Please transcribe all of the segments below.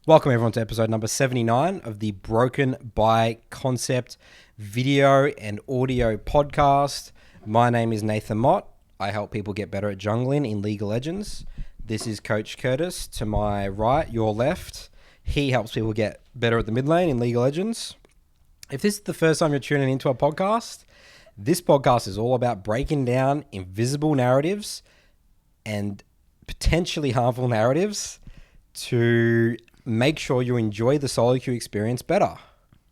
Welcome everyone to episode number 79 of the Broken by Concept video and audio podcast. My name is Nathan Mott. I help people get better at jungling in League of Legends. This is Coach Curtis. To my right, your left. He helps people get better at the mid lane in League of Legends. If this is the first time you're tuning into a podcast, this podcast is all about breaking down invisible narratives and potentially harmful narratives to make sure you enjoy the solo queue experience better.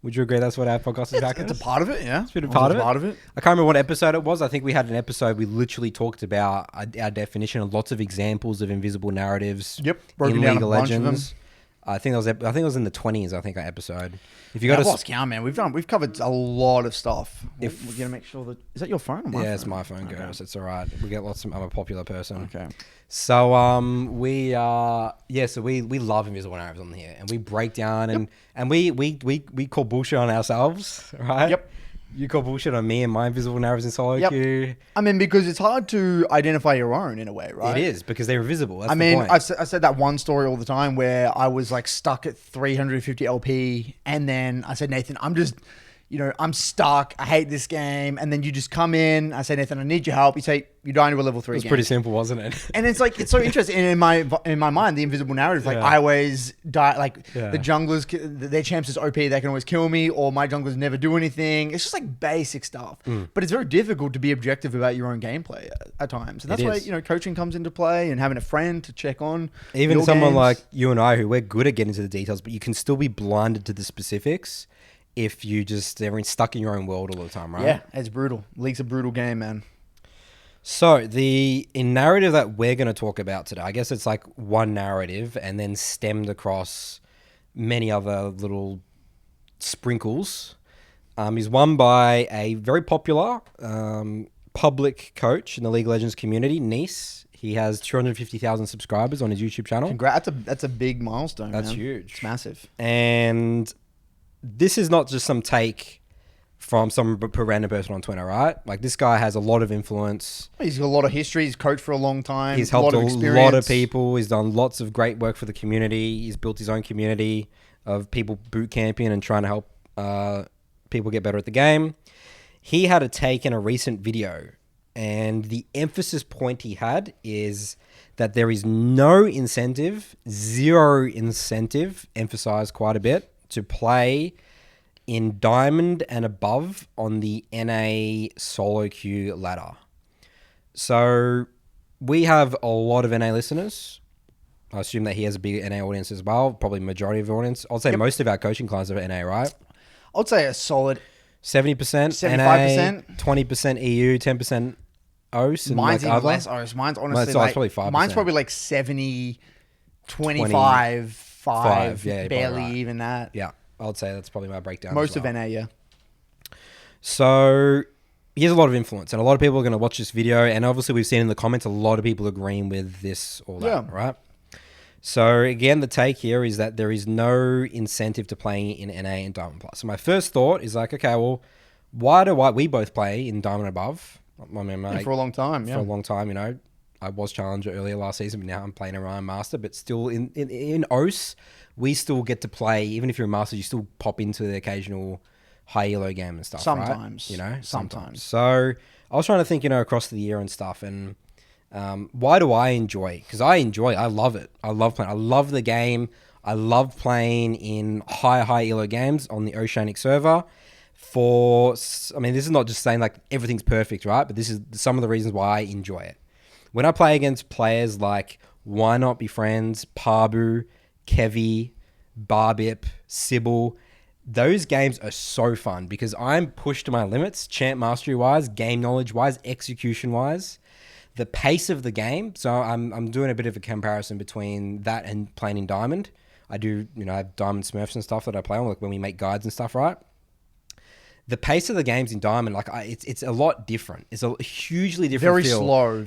Would you agree that's what our podcast is about? It's a part of it, yeah. It's been a part of it. I can't remember what episode it was. I think we had an episode we literally talked about our definition of lots of examples of invisible narratives. Yep, in League of Legends. I think it was in the 20s. I think that episode. If you got I've lost count, man. We've covered a lot of stuff. We're gonna make sure that is that your phone or my phone? It's my phone, Curtis. It's all right. We get lots of. I'm a popular person. Okay. So we love invisible narratives on here, and we break down and we call bullshit on ourselves, right? Yep. You call bullshit on me and my invisible narratives in solo queue. I mean, because it's hard to identify your own in a way, right? It is because they're invisible. That's I mean, the point. I said that one story all the time where I was like stuck at 350 LP, and then I said, Nathan, I'm stuck. I hate this game. And then you just come in. I say, Nathan, I need your help. You say, you're dying to a level 3 It was pretty simple, wasn't it? And it's like, it's so interesting. And in my mind, the invisible narrative, like I always die, the junglers, their champs is OP. They can always kill me, or my junglers never do anything. It's just like basic stuff. But it's very difficult to be objective about your own gameplay at times. And that's why, coaching comes into play and having a friend to check on. Even someone like you and I, who we're good at getting into the details, but you can still be blinded to the specifics if you just everyone's stuck in your own world all the time, right? Yeah, it's brutal. League's a brutal game, man. So the narrative that we're going to talk about today, I guess it's like one narrative and then stemmed across many other little sprinkles, is one by a very popular public coach in the League of Legends community, Neace. He has 250,000 subscribers on his YouTube channel. Congrats. That's a big milestone, That's man. huge. It's massive. And this is not just some take from some random person on Twitter, right? Like, this guy has a lot of influence. He's got a lot of history. He's coached for a long time. He's helped a lot of people. He's done lots of great work for the community. He's built his own community of people boot camping and trying to help people get better at the game. He had a take in a recent video, and the emphasis point he had is that there is no incentive, zero incentive, emphasized quite a bit, to play in Diamond and above on the NA solo queue ladder. So we have a lot of NA listeners. I assume that he has a big NA audience as well, probably majority of the audience. I'll say most of our coaching clients are NA, right? I'd say a solid 70%, 75%, 20% EU, 10% OS. And mine's like even less OS. Mine's honestly probably 5%. Mine's probably like 70, 25, 5, barely right. even that. Yeah, I would say that's probably my breakdown. Most of NA, yeah. So he has a lot of influence, and a lot of people are going to watch this video, and obviously we've seen in the comments a lot of people agreeing with this or that, right? So again, the take here is that there is no incentive to playing in NA and Diamond Plus. So my first thought is like, okay, well, why we both play in Diamond above? I mean, for a long time, For a long time, I was Challenger earlier last season, but now I'm playing Orion Master. But still, in OS, we still get to play. Even if you're a Master, you still pop into the occasional high elo game and stuff. Sometimes, right? sometimes. So I was trying to think, across the year and stuff, and why do I enjoy? Because I love it. I love playing. I love the game. I love playing in high elo games on the Oceanic server. This is not just saying like everything's perfect, right? But this is some of the reasons why I enjoy it. When I play against players like Why Not Be Friends, Parbu, Kevi, Barbip, Sybil, those games are so fun because I'm pushed to my limits, champ mastery-wise, game knowledge-wise, execution-wise, the pace of the game. So I'm doing a bit of a comparison between that and playing in Diamond. I do, I have Diamond Smurfs and stuff that I play on, like when we make guides and stuff, right? the pace of the games in Diamond, like it's a lot different. It's a hugely different. Very feel. slow,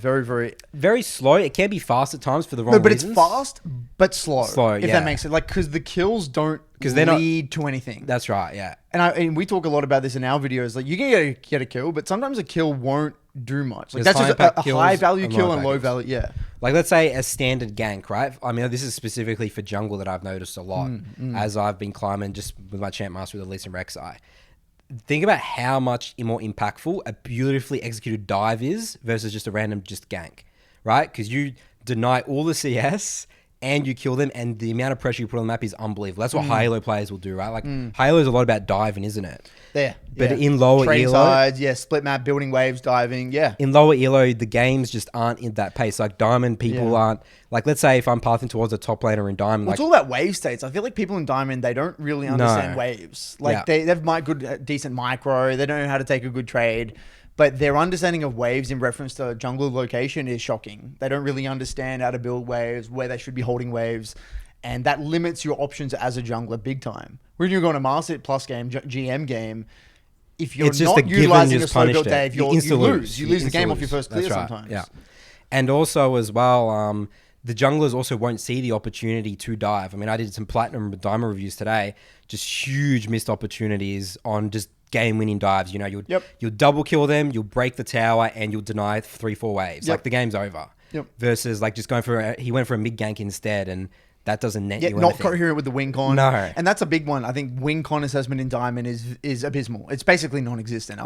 very slow. It can be fast at times for the wrong but reasons. it's fast but slow. If yeah. that makes sense. Like because the kills don't lead to anything. That's right. Yeah. And we talk a lot about this in our videos. Like you can get a kill, but sometimes a kill won't do much. Like that's just a high value kill and low value. Yeah. Like let's say a standard gank, right? I mean, this is specifically for jungle that I've noticed a lot as I've been climbing just with my champ master with Elise and Rek'Sai. Think about how much more impactful a beautifully executed dive is versus just a random gank, right? Because you deny all the CS and you kill them, and the amount of pressure you put on the map is unbelievable. That's what high elo players will do, right? Like high elo is a lot about diving, isn't it? Yeah. But in lower trading elo, sides, split map, building waves, diving, in lower elo, the games just aren't in that pace. Like Diamond, people aren't like. Let's say if I'm pathing towards a top laner in Diamond, it's all about wave states. I feel like people in Diamond, they don't really understand waves. Like they have decent micro. They don't know how to take a good trade. But their understanding of waves in reference to jungle location is shocking. They don't really understand how to build waves, where they should be holding waves. And that limits your options as a jungler big time. When you're going to Master Plus game, GM game, if you're not utilizing a slow build Dave, you lose. You lose the game off your first clear sometimes. Yeah. And also as well, the junglers also won't see the opportunity to dive. I mean, I did some Platinum Diamond reviews today. Just huge missed opportunities on just game-winning dives. You know, you'll double kill them, you'll break the tower, and you'll deny 3-4 waves. Like the game's over. Versus like just going he went for a mid gank instead, and that doesn't net you anything. Not coherent with the win con. No. And that's a big one. I think win con assessment in Diamond is abysmal. It's basically non-existent.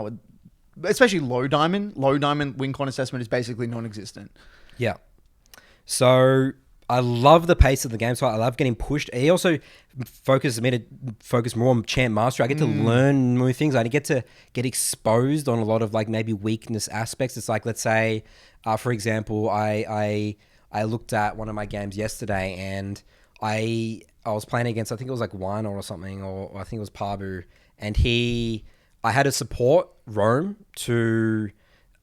Especially low Diamond win con assessment is basically non-existent. Yeah. So I love the pace of the game. So I love getting pushed. He also focus more on champ master. I get to learn new things. I get to get exposed on a lot of like maybe weakness aspects. It's like, let's say, for example, I looked at one of my games yesterday and I was playing against, I think it was like Wino or something, or I think it was Pabu, and I had a support roam to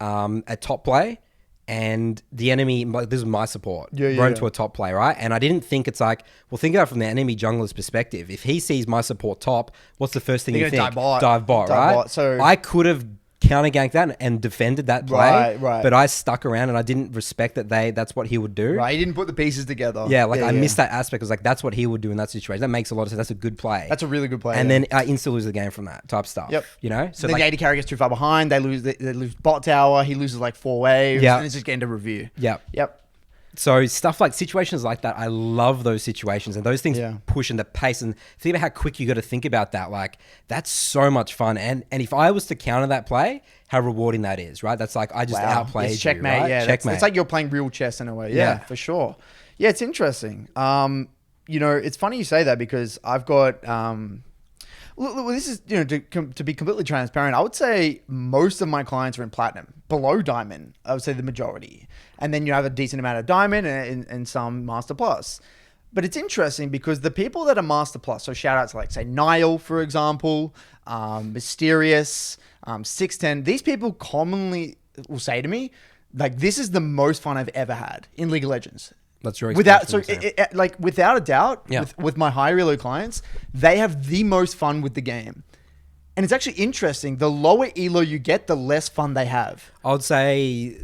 a top play, and the enemy, like this is my support, roam to a top play, right? And I didn't think it's like, well, think about it from the enemy jungler's perspective. If he sees my support top, what's the first thing you think? Dive bot, right? So I could have counter ganked that and defended that play, right. But I stuck around and I didn't respect that's what he would do. Right, he didn't put the pieces together. Yeah, I missed that aspect. I was like, that's what he would do in that situation. That makes a lot of sense. That's a good play. That's a really good play. And then I instantly lose the game from that type stuff. Yep. You know? So then the AD carry gets too far behind. They lose bot tower. He loses like 4 waves. And it's just getting to review. Yep. So stuff like situations like that, I love those situations, and those things push in the pace. And think about how quick you got to think about that. Like that's so much fun. And if I was to counter that play, how rewarding that is, right? That's like I just outplayed you, checkmate. Right? Yeah, checkmate. It's like you're playing real chess in a way. Yeah, for sure. Yeah, it's interesting. You know, it's funny you say that because I've got. Look, this is, you know, to be completely transparent, I would say most of my clients are in Platinum. Below Diamond, I would say the majority. And then you have a decent amount of Diamond and some Master Plus. But it's interesting because the people that are Master Plus, so shout out to like, say, Nile, for example, Mysterious, 610, these people commonly will say to me, like, this is the most fun I've ever had in League of Legends. That's your like without a doubt, with my higher elo clients, they have the most fun with the game. And it's actually interesting. The lower elo you get, the less fun they have. I would say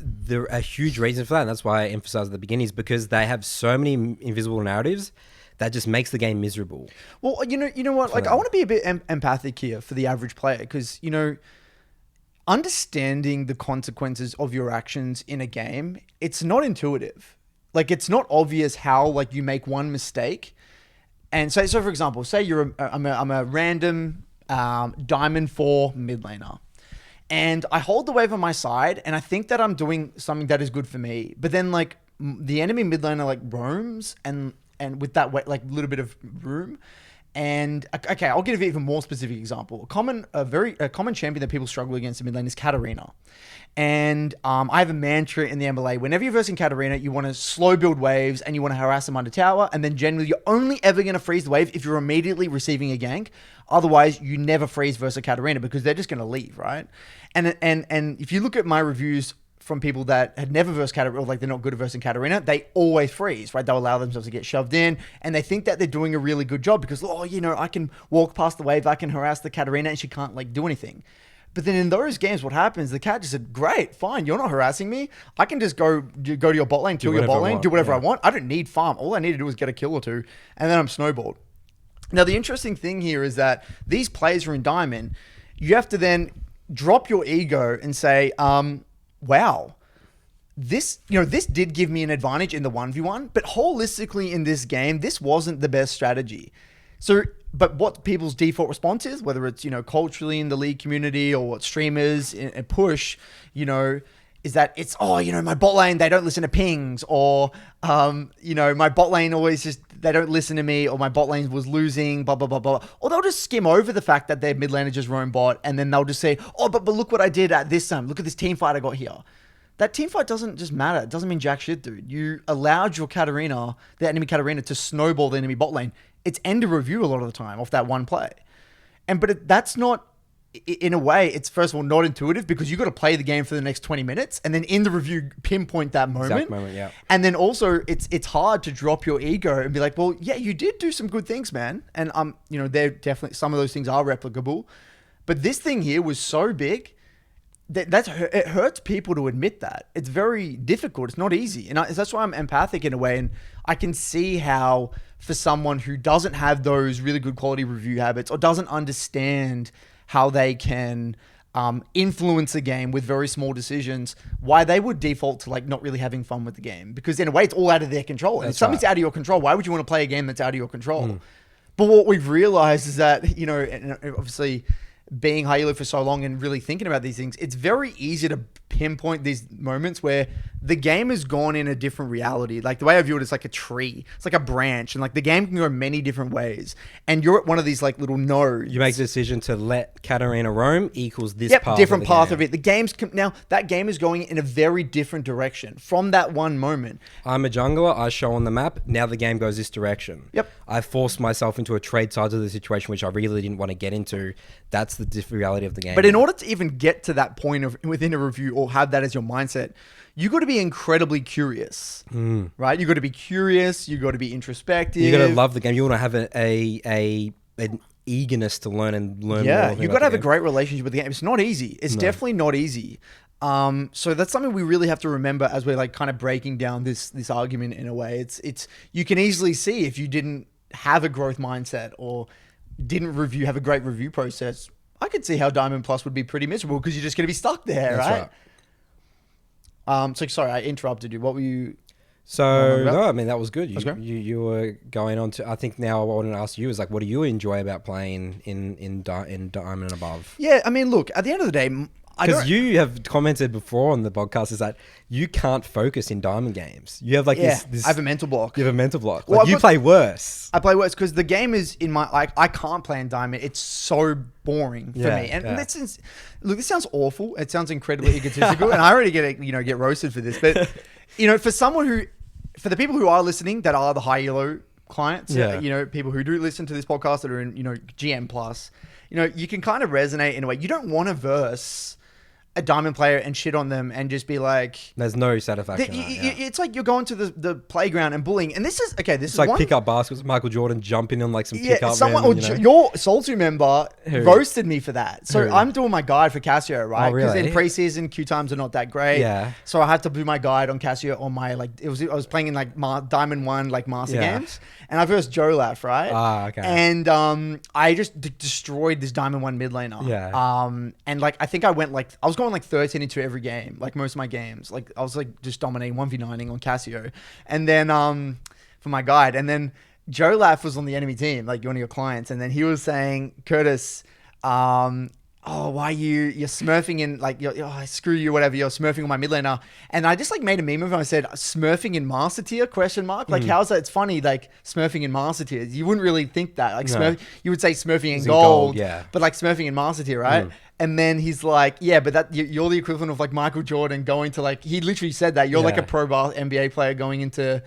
a huge reason for that, and that's why I emphasized at the beginning, is because they have so many invisible narratives that just makes the game miserable. Well, you know what? Like, I want to be a bit empathic here for the average player because, you know, understanding the consequences of your actions in a game, it's not intuitive. Like, it's not obvious how, like, you make one mistake. And so for example, say I'm a random Diamond 4 mid laner. And I hold the wave on my side, and I think that I'm doing something that is good for me. But then, like, the enemy mid laner, like, roams, and with that, like, little bit of room. And, okay, I'll give you an even more specific example. A very common champion that people struggle against in mid lane is Katarina. And I have a mantra in the MLA. Whenever you're versing Katarina, you want to slow build waves and you want to harass them under tower. And then generally, you're only ever going to freeze the wave if you're immediately receiving a gank. Otherwise, you never freeze versus Katarina because they're just going to leave, right? And if you look at my reviews from people that had never versed Katarina, or like they're not good at versing Katarina, they always freeze, right? They'll allow themselves to get shoved in, and they think that they're doing a really good job because, I can walk past the wave, I can harass the Katarina, and she can't like do anything. But then in those games, what happens? The cat just said, "Great, fine, you're not harassing me. I can just go to your bot lane, kill your bot lane, do whatever I want. I don't need farm. All I need to do is get a kill or two, and then I'm snowballed." Now, the interesting thing here is that these players are in Diamond. You have to then drop your ego and say, wow, this did give me an advantage in the 1v1, but holistically in this game, this wasn't the best strategy. So, but what people's default response is, whether it's, culturally in the league community or what streamers and push, is that it's, my bot lane, they don't listen to pings, or, my bot lane always just, they don't listen to me, or my bot lane was losing, blah, blah, blah, blah. Or they'll just skim over the fact that their mid laner just roam bot, and then they'll just say, but look what I did at this time. Look at this team fight I got here. That team fight doesn't just matter. It doesn't mean jack shit, dude. You allowed your Katarina, the enemy Katarina, to snowball the enemy bot lane. It's end of review a lot of the time off that one play. That's not, in a way, it's first of all not intuitive because you got to play the game for the next 20 minutes and then in the review pinpoint that moment. Exact moment, yeah. And then also it's hard to drop your ego and be like, well, yeah, you did do some good things, man. And they're definitely, some of those things are replicable. But this thing here was so big that it hurts people to admit that. It's very difficult. It's not easy. And that's why I'm empathic in a way. And I can see how for someone who doesn't have those really good quality review habits or doesn't understand how they can influence a game with very small decisions, why they would default to like not really having fun with the game. Because in a way, it's all out of their control. And if something's out of your control, why would you want to play a game that's out of your control? But what we've realized is that, and obviously being high elo for so long and really thinking about these things, it's very easy to pinpoint these moments where the game has gone in a different reality. Like the way I view it is like a tree. It's like a branch, and like the game can go many different ways. And you're at one of these like little nodes. You make the decision to let Katarina roam equals this path. Different path of it. The game's now that game is going in a very different direction from that one moment. I'm a jungler. I show on the map. Now the game goes this direction. Yep. I forced myself into a trade sides of the situation, which I really didn't want to get into. That's the different reality of the game. But in order to even get to that point of within a review or have that as your mindset, you got to be incredibly curious, right? You got to be curious. You got to be introspective. You got to love the game. You want to have an eagerness to learn more. Yeah, you got to have a great relationship with the game. It's not easy. It's definitely not easy. So that's something we really have to remember as we're like kind of breaking down this argument in a way. It's you can easily see if you didn't have a growth mindset or didn't have a great review process. I could see how Diamond Plus would be pretty miserable because you're just going to be stuck there, right? So sorry, I interrupted you. What were you? So no, I mean that was good. You were going on to. I think now what I want to ask you is like, what do you enjoy about playing in Diamond and above? Yeah, I mean, look, at the end of the day, because you have commented before on the podcast is that you can't focus in Diamond games. You have like this. I have a mental block. You have a mental block. Well, like you play worse. I play worse because the game is in my like I can't play in Diamond. It's so boring for me. And this sounds awful. It sounds incredibly egotistical, and I already get roasted for this. But for the people who are listening that are the high elo clients, people who do listen to this podcast that are in GM plus, you can kind of resonate in a way. You don't want to verse a Diamond player and shit on them and just be like, there's no satisfaction. It's like you're going to the playground and bullying, and this is This is like pick up baskets. Michael Jordan jumping on like some pick up. Your Soul2 member roasted me for that. So I'm doing my guide for Casio, right? Because in preseason queue times are not that great. Yeah. So I had to do my guide on Casio on my I was playing in like Diamond 1 like master games, and I versed Jolaf, right? Okay. And I just destroyed this Diamond 1 mid laner. Yeah. And like I think I was going like 13 into every game, like most of my games. Like I was like just dominating 1v9ing on Casio. And then for my guide, and then Jolaf was on the enemy team, like one of your clients, and then he was saying, Curtis, why you're smurfing in like screw you, whatever, you're smurfing on my mid laner. And I just like made a meme of it. I said, smurfing in master tier ? Like how's that? It's funny, like smurfing in master tier. You wouldn't really think that. Like you would say smurfing in gold, but like smurfing in master tier, right? And then he's like, yeah, but that you're the equivalent of like Michael Jordan going to like, he literally said that you're like a pro NBA player going into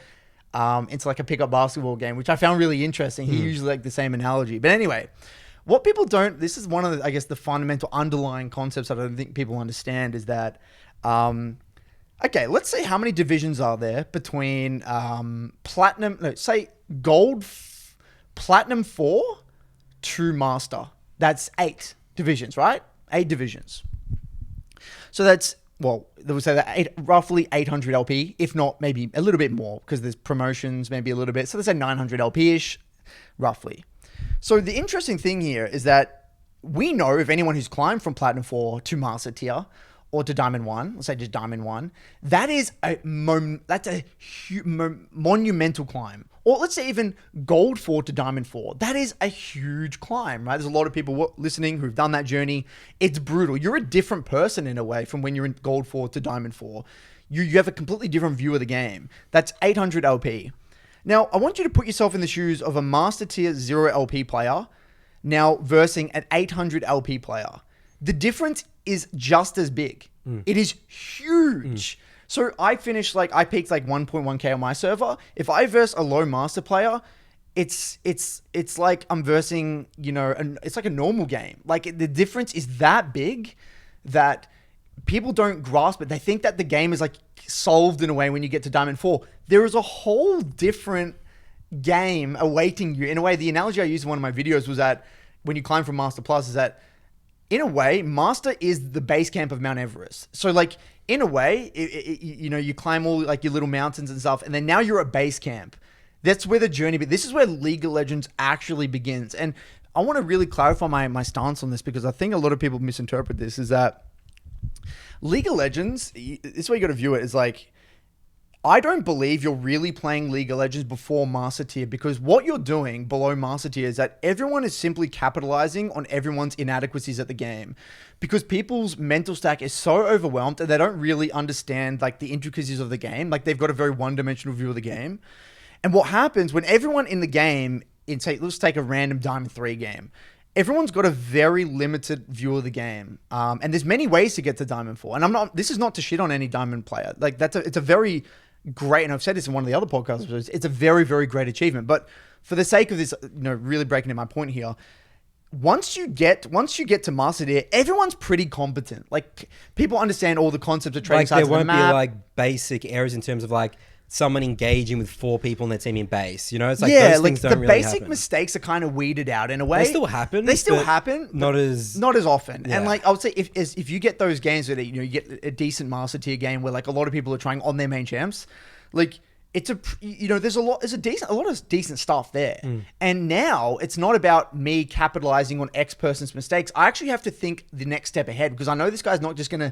like a pickup basketball game, which I found really interesting. He usually like the same analogy. But anyway, what people don't, this is one of the, I guess, the fundamental underlying concepts that I don't think people understand is that Okay, let's see how many divisions are there between platinum. No, say gold, platinum 4 to master. That's 8 divisions, right? 8 divisions. So that's, well, they would say that roughly 800 LP, if not maybe a little bit more, because there's promotions, maybe a little bit. So let's say 900 LP-ish, roughly. So the interesting thing here is that we know if anyone who's climbed from Platinum 4 to Master Tier or to Diamond 1, let's say just Diamond 1, that is that's a monumental climb. Or let's say even Gold 4 to Diamond 4. That is a huge climb, right? There's a lot of people listening who've done that journey. It's brutal. You're a different person in a way from when you're in Gold 4 to Diamond 4. You have a completely different view of the game. That's 800 LP. Now, I want you to put yourself in the shoes of a Master Tier 0 LP player now versing an 800 LP player. The difference is just as big. It is huge. So I peaked like 1.1k on my server. If I verse a low master player, it's like I'm versing, it's like a normal game. Like the difference is that big that people don't grasp it. They think that the game is like solved in a way when you get to Diamond 4. There is a whole different game awaiting you. In a way, the analogy I used in one of my videos was that when you climb from Master Plus is that in a way, Master is the base camp of Mount Everest. So like in a way, you climb all like your little mountains and stuff, and then now you're at base camp. That's where the journey, but this is where League of Legends actually begins. And I want to really clarify my stance on this because I think a lot of people misinterpret this is that League of Legends, this way you got to view it is like, I don't believe you're really playing League of Legends before Master Tier because what you're doing below Master Tier is that everyone is simply capitalizing on everyone's inadequacies at the game because people's mental stack is so overwhelmed and they don't really understand like the intricacies of the game. Like they've got a very one-dimensional view of the game. And what happens when everyone in the game, let's take a random Diamond 3 game, everyone's got a very limited view of the game. And there's many ways to get to Diamond 4. And this is not to shit on any Diamond player. Like it's a very great, and I've said this in one of the other podcasts, it's a very, very great achievement. But for the sake of this, really breaking in my point here, once you get to Master Tier, everyone's pretty competent. Like people understand all the concepts of trading sides of the map. There won't be like basic errors in terms of like someone engaging with 4 people in their team in base. It's like those things don't really happen. The basic mistakes are kind of weeded out in a way. They still happen. Not as often. Yeah. And like I would say, if you get those games where you get a decent Master Tier game where like a lot of people are trying on their main champs, like there's a lot of decent stuff there. And now it's not about me capitalizing on X person's mistakes. I actually have to think the next step ahead because I know this guy's not just gonna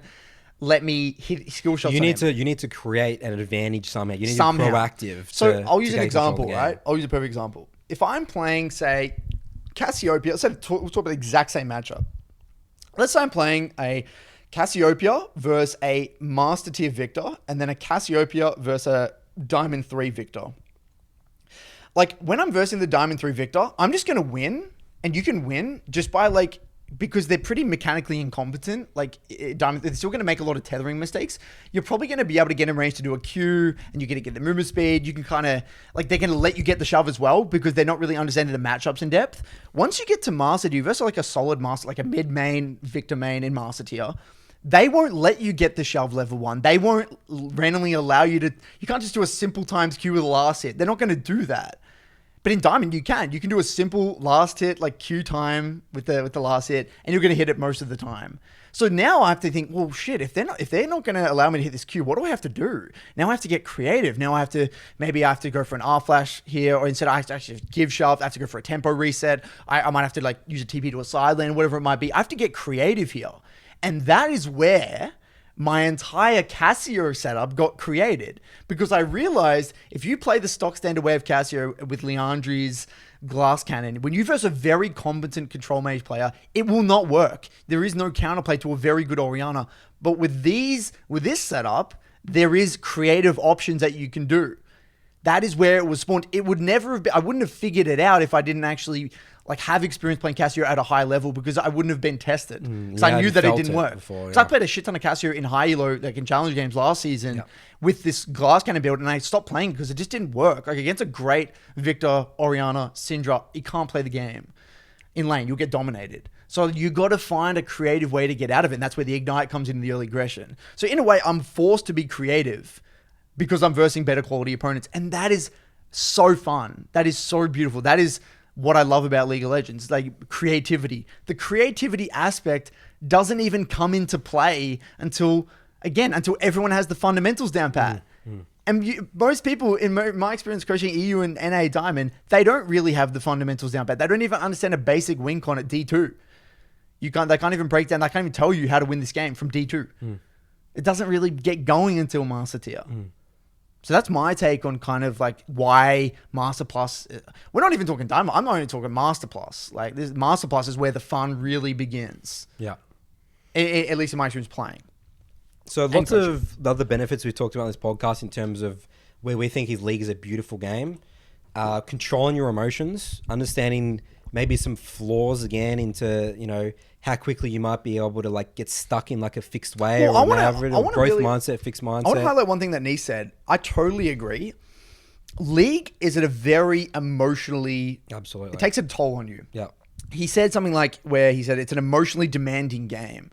let me hit skill shots. You need to create an advantage somehow. You need to be proactive. So I'll use an example, right? I'll use a perfect example. If I'm playing, say, Cassiopeia, we'll talk about the exact same matchup. Let's say I'm playing a Cassiopeia versus a Master Tier Victor, and then a Cassiopeia versus a Diamond 3 Victor. Like when I'm versing the Diamond 3 Victor, I'm just gonna win, and you can win just by like. Because they're pretty mechanically incompetent, like Diamond, they're still going to make a lot of tethering mistakes. You're probably going to be able to get in range to do a Q, and you're going to get the movement speed. You can kind of, like, they're going to let you get the shove as well because they're not really understanding the matchups in depth. Once you get to Master Tier versus like a solid Master, like a mid-main, Victor main in Master Tier, they won't let you get the shove level 1. They won't randomly allow you to, you can't just do a simple times Q with a last hit. They're not going to do that. But in Diamond, you can do a simple last hit, like Q time with the last hit, and you're going to hit it most of the time. So now I have to think, well, shit, if they're not going to allow me to hit this Q, what do I have to do? Now I have to get creative. Now I have to go for an R flash here, or instead I have to actually give shove. I have to go for a tempo reset. I might have to like use a TP to a side lane, whatever it might be. I have to get creative here, and that is where my entire Cassio setup got created because I realized if you play the stock standard way of Cassio with Leandri's glass cannon, when you verse a very competent control mage player, it will not work. There is no counterplay to a very good Orianna. But with this setup, there is creative options that you can do. That is where it was spawned. It would never have been, I wouldn't have figured it out if I didn't actually like have experience playing Cassio at a high level because I wouldn't have been tested. So I knew that it didn't work. So I played a shit ton of Cassio in high elo, like in challenge games last season with this glass cannon build, and I stopped playing because it just didn't work. Like against a great Victor, Orianna, Syndra, you can't play the game. in lane. You'll get dominated. So you got to find a creative way to get out of it. And that's where the ignite comes in the early aggression. So in a way, I'm forced to be creative because I'm versing better quality opponents. And that is so fun. That is so beautiful. That is what I love about League of Legends, like creativity. The creativity aspect doesn't even come into play until everyone has the fundamentals down pat. And most people, in my experience coaching EU and NA Diamond, they don't really have the fundamentals down pat. They don't even understand a basic win con at D2. They can't even break down. They can't even tell you how to win this game from D2. It doesn't really get going until Master Tier. So that's my take on kind of like why Master Plus. We're not even talking Diamond. I'm not even talking Master Plus. Like this Master Plus is where the fun really begins. Yeah. At least in my experience playing. So lots of the other benefits we've talked about in this podcast in terms of where we think his league is a beautiful game. Controlling your emotions, understanding maybe some flaws again into, you know, how quickly you might be able to like get stuck in like a fixed way or growth mindset, fixed mindset. I want to highlight one thing that Neace said. I totally agree. League is at a very emotionally... Absolutely. It takes a toll on you. Yeah. He said something like where he said it's an emotionally demanding game.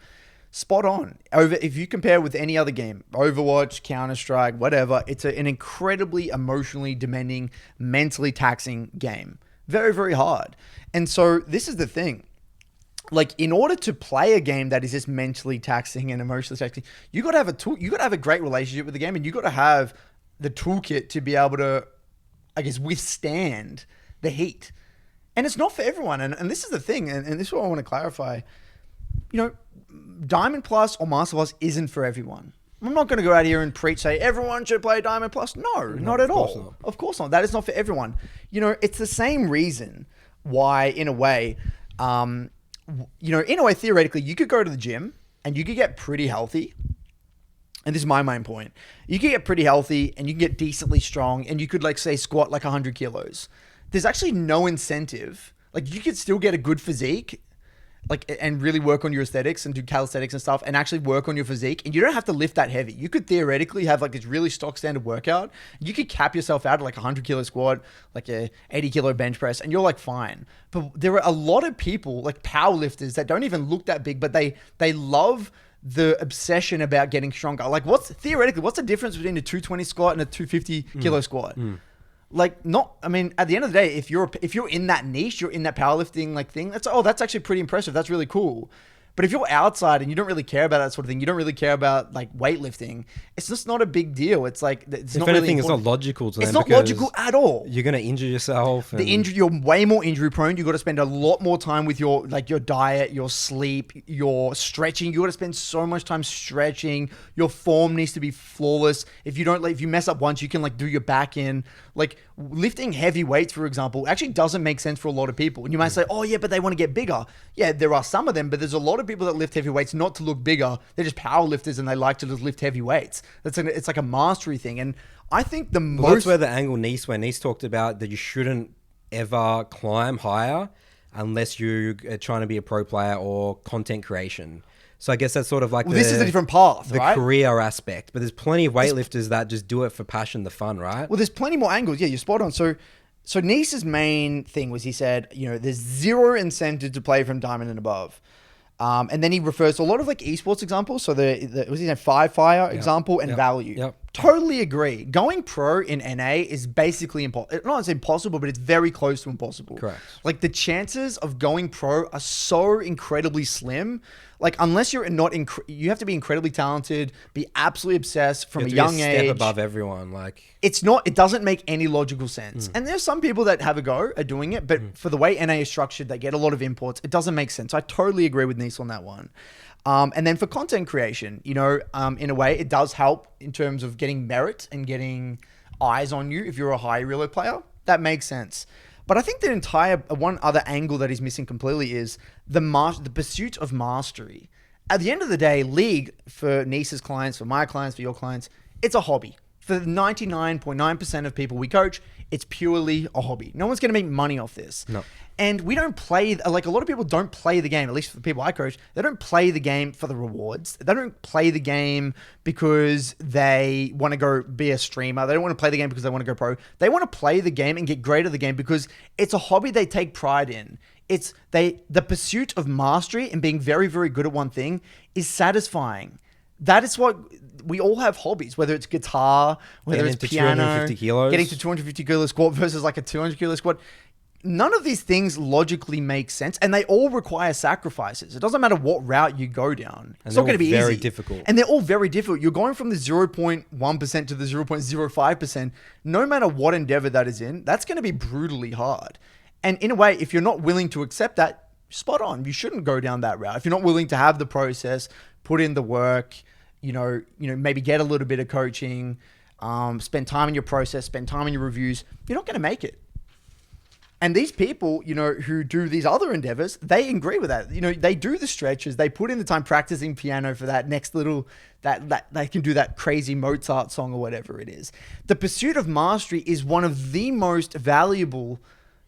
Spot on. If you compare with any other game, Overwatch, Counter-Strike, whatever, it's an incredibly emotionally demanding, mentally taxing game. Very, very hard. And so this is the thing. Like, in order to play a game that is just mentally taxing and emotionally taxing, you got to have a tool. You got to have a great relationship with the game, and you got to have the toolkit to be able to, I guess, withstand the heat. And it's not for everyone. And this is the thing, and this is what I want to clarify. You know, Diamond Plus or Master Plus isn't for everyone. I'm not going to go out here and preach, say, everyone should play Diamond Plus. No, not at all. Not. Of course not. That is not for everyone. You know, it's the same reason why, in a way, theoretically, you could go to the gym and you could get pretty healthy. And this is my main point. You could get pretty healthy and you can get decently strong and you could, like, say, squat like 100 kilos. There's actually no incentive. Like, you could still get a good physique, like, and really work on your aesthetics and do calisthenics and stuff and actually work on your physique. And you don't have to lift that heavy. You could theoretically have like this really stock standard workout. You could cap yourself out at like 100 kilo squat, like a 80 kilo bench press, and you're like fine. But there are a lot of people, like powerlifters, that don't even look that big, but they love the obsession about getting stronger. Like, what's the difference between a 220 squat and a 250 kilo squat? Like, at the end of the day, if you're in that niche, you're in that powerlifting like thing, that's actually pretty impressive. That's really cool. But if you're outside and you don't really care about that sort of thing, you don't really care about like weightlifting, it's just not a big deal. It's like, it's not really important. It's not logical to them. It's not logical at all. You're going to injure yourself. You're way more injury prone. You've got to spend a lot more time with your diet, your sleep, your stretching. You got to spend so much time stretching. Your form needs to be flawless. If you mess up once, you can like do your back in. Like, lifting heavy weights, for example, actually doesn't make sense for a lot of people. And you might say, oh yeah, but they want to get bigger. Yeah, there are some of them, but there's a lot of people that lift heavy weights not to look bigger. They're just power lifters and they like to just lift heavy weights. It's like a mastery thing. And I think that's where the angle Neace talked about that you shouldn't ever climb higher unless you're trying to be a pro player or content creation. So I guess that's sort of like this is a different path, the right? career aspect. But there's plenty of weightlifters that just do it for passion, the fun, right? Well, there's plenty more angles. Yeah, you're spot on. So Neace's main thing was, he said, you know, there's zero incentive to play from Diamond and above. And then he refers to a lot of like esports examples. So was he a Five Fire example and value. Yep. Totally agree. Going pro in NA is basically impossible. Not as impossible, but it's very close to impossible. Correct. Like, the chances of going pro are so incredibly slim. Like, unless you have to be incredibly talented, be absolutely obsessed from a young age. Step above everyone. Like, it doesn't make any logical sense. And there's some people that have a go at doing it, but for the way NA is structured, they get a lot of imports. It doesn't make sense. I totally agree with Neace on that one. And then for content creation, you know, in a way, it does help in terms of getting merit and getting eyes on you if you're a high reload player. That makes sense. But I think the one other angle that he's missing completely is the pursuit of mastery. At the end of the day, League, for Neace's clients, for my clients, for your clients, it's a hobby. For 99.9% of people we coach, it's purely a hobby. No one's going to make money off this. No. And we don't play, like, a lot of people don't play the game, at least for the people I coach, they don't play the game for the rewards. They don't play the game because they want to go be a streamer. They don't want to play the game because they want to go pro. They want to play the game and get great at the game because it's a hobby they take pride in. The pursuit of mastery and being very, very good at one thing is satisfying. That is what we all have hobbies, whether it's guitar, whether it's piano, 250 kilos. Getting to 250 kilo squat versus like a 200 kilo squat. None of these things logically make sense, and they all require sacrifices. It doesn't matter what route you go down. It's not going to be very easy. Difficult. And they're all very difficult. You're going from the 0.1% to the 0.05%. No matter what endeavor that is in, that's going to be brutally hard. And in a way, if you're not willing to accept that, spot on. You shouldn't go down that route. If you're not willing to have the process, put in the work, maybe get a little bit of coaching, spend time in your process, spend time in your reviews, you're not going to make it. And these people, who do these other endeavors, they agree with that. They do the stretches, they put in the time practicing piano for that next little, that they can do that crazy Mozart song or whatever it is. The pursuit of mastery is one of the most valuable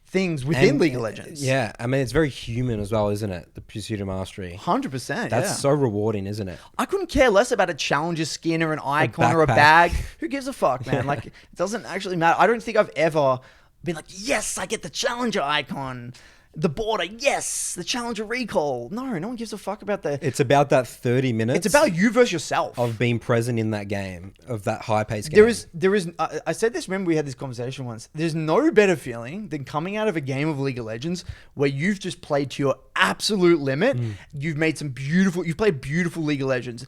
things within League of Legends. Yeah. I mean, it's very human as well, isn't it? The pursuit of mastery. 100%. That's so rewarding, isn't it? I couldn't care less about a challenger skin or an icon or a bag. Who gives a fuck, man? Like, it doesn't actually matter. I don't think I've ever been like, yes, I get the challenger icon, the border, yes, the challenger recall. No one gives a fuck about that. It's about that 30 minutes. It's about you versus yourself. Of being present in that game, of that high-paced game. There is. I said this, remember we had this conversation once. There's no better feeling than coming out of a game of League of Legends where you've just played to your absolute limit. You've played beautiful League of Legends.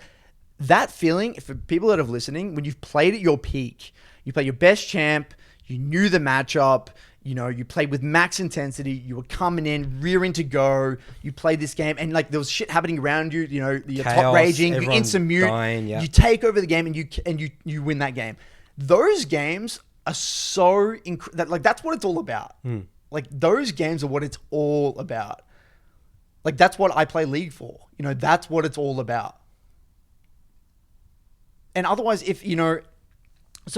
That feeling, for people that are listening, when you've played at your peak, you play your best champ, you knew the matchup, you played with max intensity, you were coming in, rearing to go, you played this game, and like there was shit happening around you, you're top raging, you instant mute, you take over the game, and you win that game. Those games are so that's what it's all about. Like those games are what it's all about. Like that's what I play League for. That's what it's all about. And otherwise,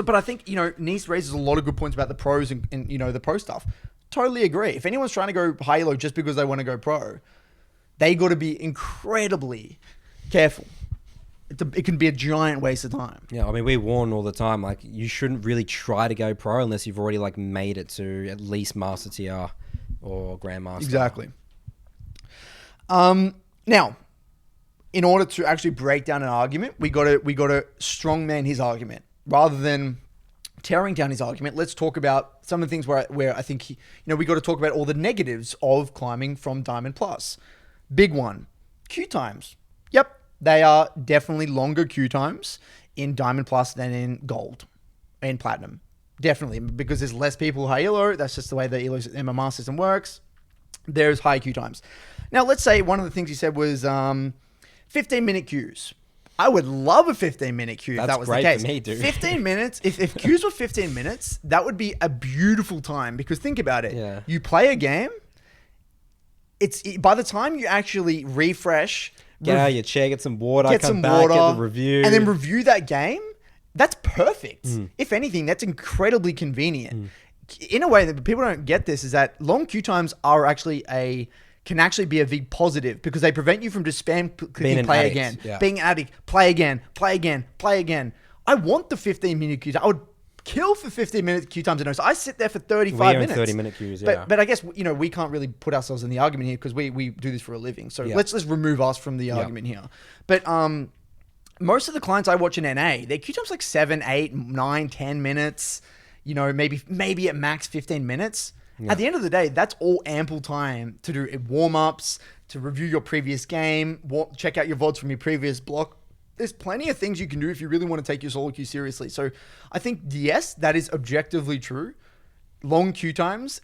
but I think, Neace raises a lot of good points about the pros and the pro stuff. Totally agree. If anyone's trying to go high-elo just because they want to go pro, they got to be incredibly careful. It can be a giant waste of time. Yeah, I mean, we warn all the time, like, you shouldn't really try to go pro unless you've already, like, made it to at least Master Tier or Grandmaster. Exactly. Now, in order to actually break down an argument, we got to strongman his argument. Rather than tearing down his argument, let's talk about some of the things where I think we got to talk about all the negatives of climbing from Diamond Plus. Big one, queue times. Yep, they are definitely longer queue times in Diamond Plus than in Gold and Platinum. Definitely, because there's less people high elo. That's just the way the ELO's MMR system works. There's high queue times. Now, let's say one of the things he said was 15-minute queues. I would love a 15-minute queue if that was the case. For me, dude. 15 minutes, if queues were 15 minutes, that would be a beautiful time, because think about it. Yeah. You play a game, by the time you actually refresh, get out of your chair, get some water, get the review, and then review that game, that's perfect. If anything, that's incredibly convenient. In a way that people don't get this is that long queue times can actually be a big positive, because they prevent you from just spam clicking play again. Yeah. Being an addict, play again. I want the 15-minute queue time. I would kill for 15-minute queue times. So I sit there for 35 minutes. 30-minute queues, yeah. But I guess, we can't really put ourselves in the argument here, because we do this for a living. So let's remove us from the argument here. But most of the clients I watch in NA, their queue time's like 7, 8, 9, 10 minutes. Maybe at max 15 minutes. Yeah. At the end of the day, that's all ample time to do warm-ups, to review your previous game, check out your VODs from your previous block. There's plenty of things you can do if you really want to take your solo queue seriously. So I think, yes, that is objectively true. Long queue times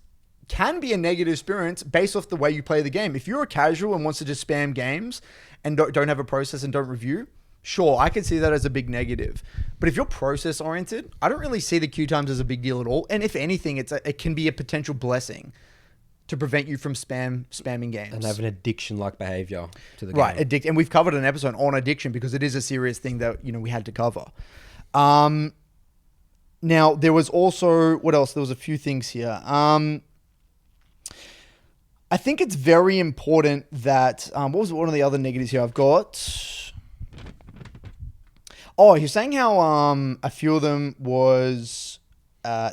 can be a negative experience based off the way you play the game. If you're a casual and wants to just spam games and don't have a process and don't review, sure, I can see that as a big negative. But if you're process oriented, I don't really see the queue times as a big deal at all. And if anything, it can be a potential blessing to prevent you from spamming games. And have an addiction-like behavior to the game. Right, and we've covered an episode on addiction, because it is a serious thing that we had to cover. Now, there was also, what else? There was a few things here. I think it's very important that, what was one of the other negatives here I've got? Oh, you're saying how a few of them was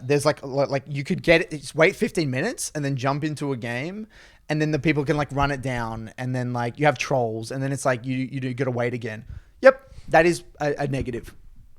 there's like you could get it, wait 15 minutes and then jump into a game and then the people can like run it down, and then like you have trolls, and then it's like you do got to wait again. Yep, that is a negative.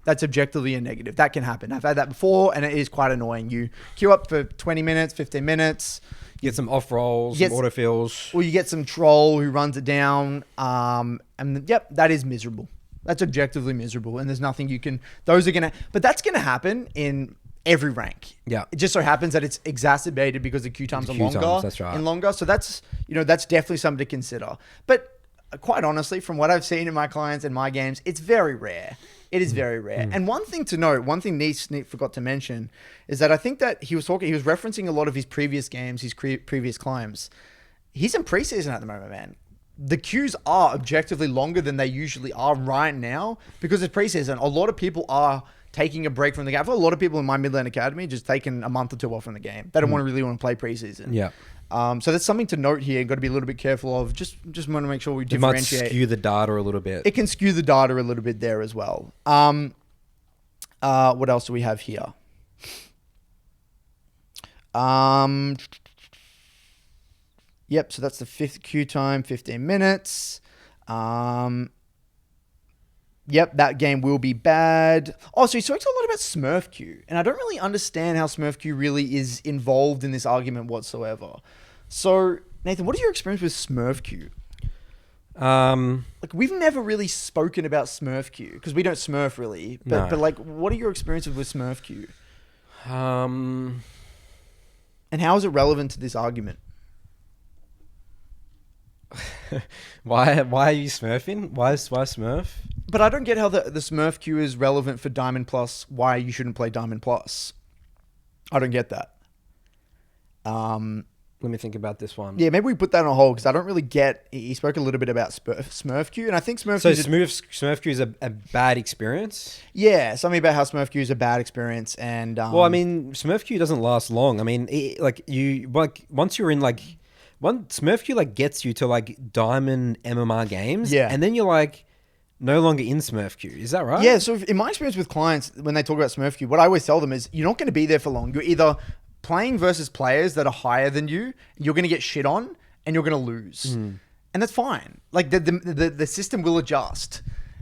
That's objectively a negative. That can happen. I've had that before, and it is quite annoying. You queue up for 20 minutes, 15 minutes. You get some off rolls, some autofills. Or you get some troll who runs it down. And yep, that is miserable. That's objectively miserable. And there's nothing you can... but that's going to happen in every rank. Yeah. It just so happens that it's exacerbated because the queue times are longer. That's right. And longer. So that's definitely something to consider. But quite honestly, from what I've seen in my clients and my games, it's very rare. It is very rare. And one thing to note, one thing Neace forgot to mention, is that I think that he was referencing a lot of his previous games, his previous climbs. He's in preseason at the moment, man. The queues are objectively longer than they usually are right now because it's preseason. A lot of people are taking a break from the game. I've got a lot of people in my Midland Academy just taking a month or two off from the game. They don't really want to play preseason. Yeah. So that's something to note here. Got to be a little bit careful of. Just want to make sure we differentiate. You might skew the data a little bit. It can skew the data a little bit there as well. What else do we have here? Yep. So that's the 5th queue time, 15 minutes. Yep, that game will be bad. Oh, so he talks a lot about Smurf queue, and I don't really understand how Smurf queue really is involved in this argument whatsoever. So, Nathan, what is your experience with Smurf queue? Like, we've never really spoken about Smurf queue because we don't Smurf really. But like, what are your experiences with Smurf queue? And how is it relevant to this argument? Why are you smurfing? Why Smurf? But I don't get how the Smurf queue is relevant for Diamond Plus. Why you shouldn't play Diamond Plus? I don't get that. Let me think about this one. Yeah, maybe we put that on hold because I don't really get. He spoke a little bit about Smurf queue, and I think Smurf. So Smurf queue is a bad experience. Yeah, something about how Smurf queue is a bad experience, and well, I mean, Smurf queue doesn't last long. I mean, once you're in like. Smurf queue like gets you to like diamond MMR games, and then you're like no longer in Smurf queue. Is that right? Yeah. So in my experience with clients, when they talk about Smurf queue, what I always tell them is you're not going to be there for long. You're either playing versus players that are higher than you, you're going to get shit on, and you're going to lose, and that's fine. Like the system will adjust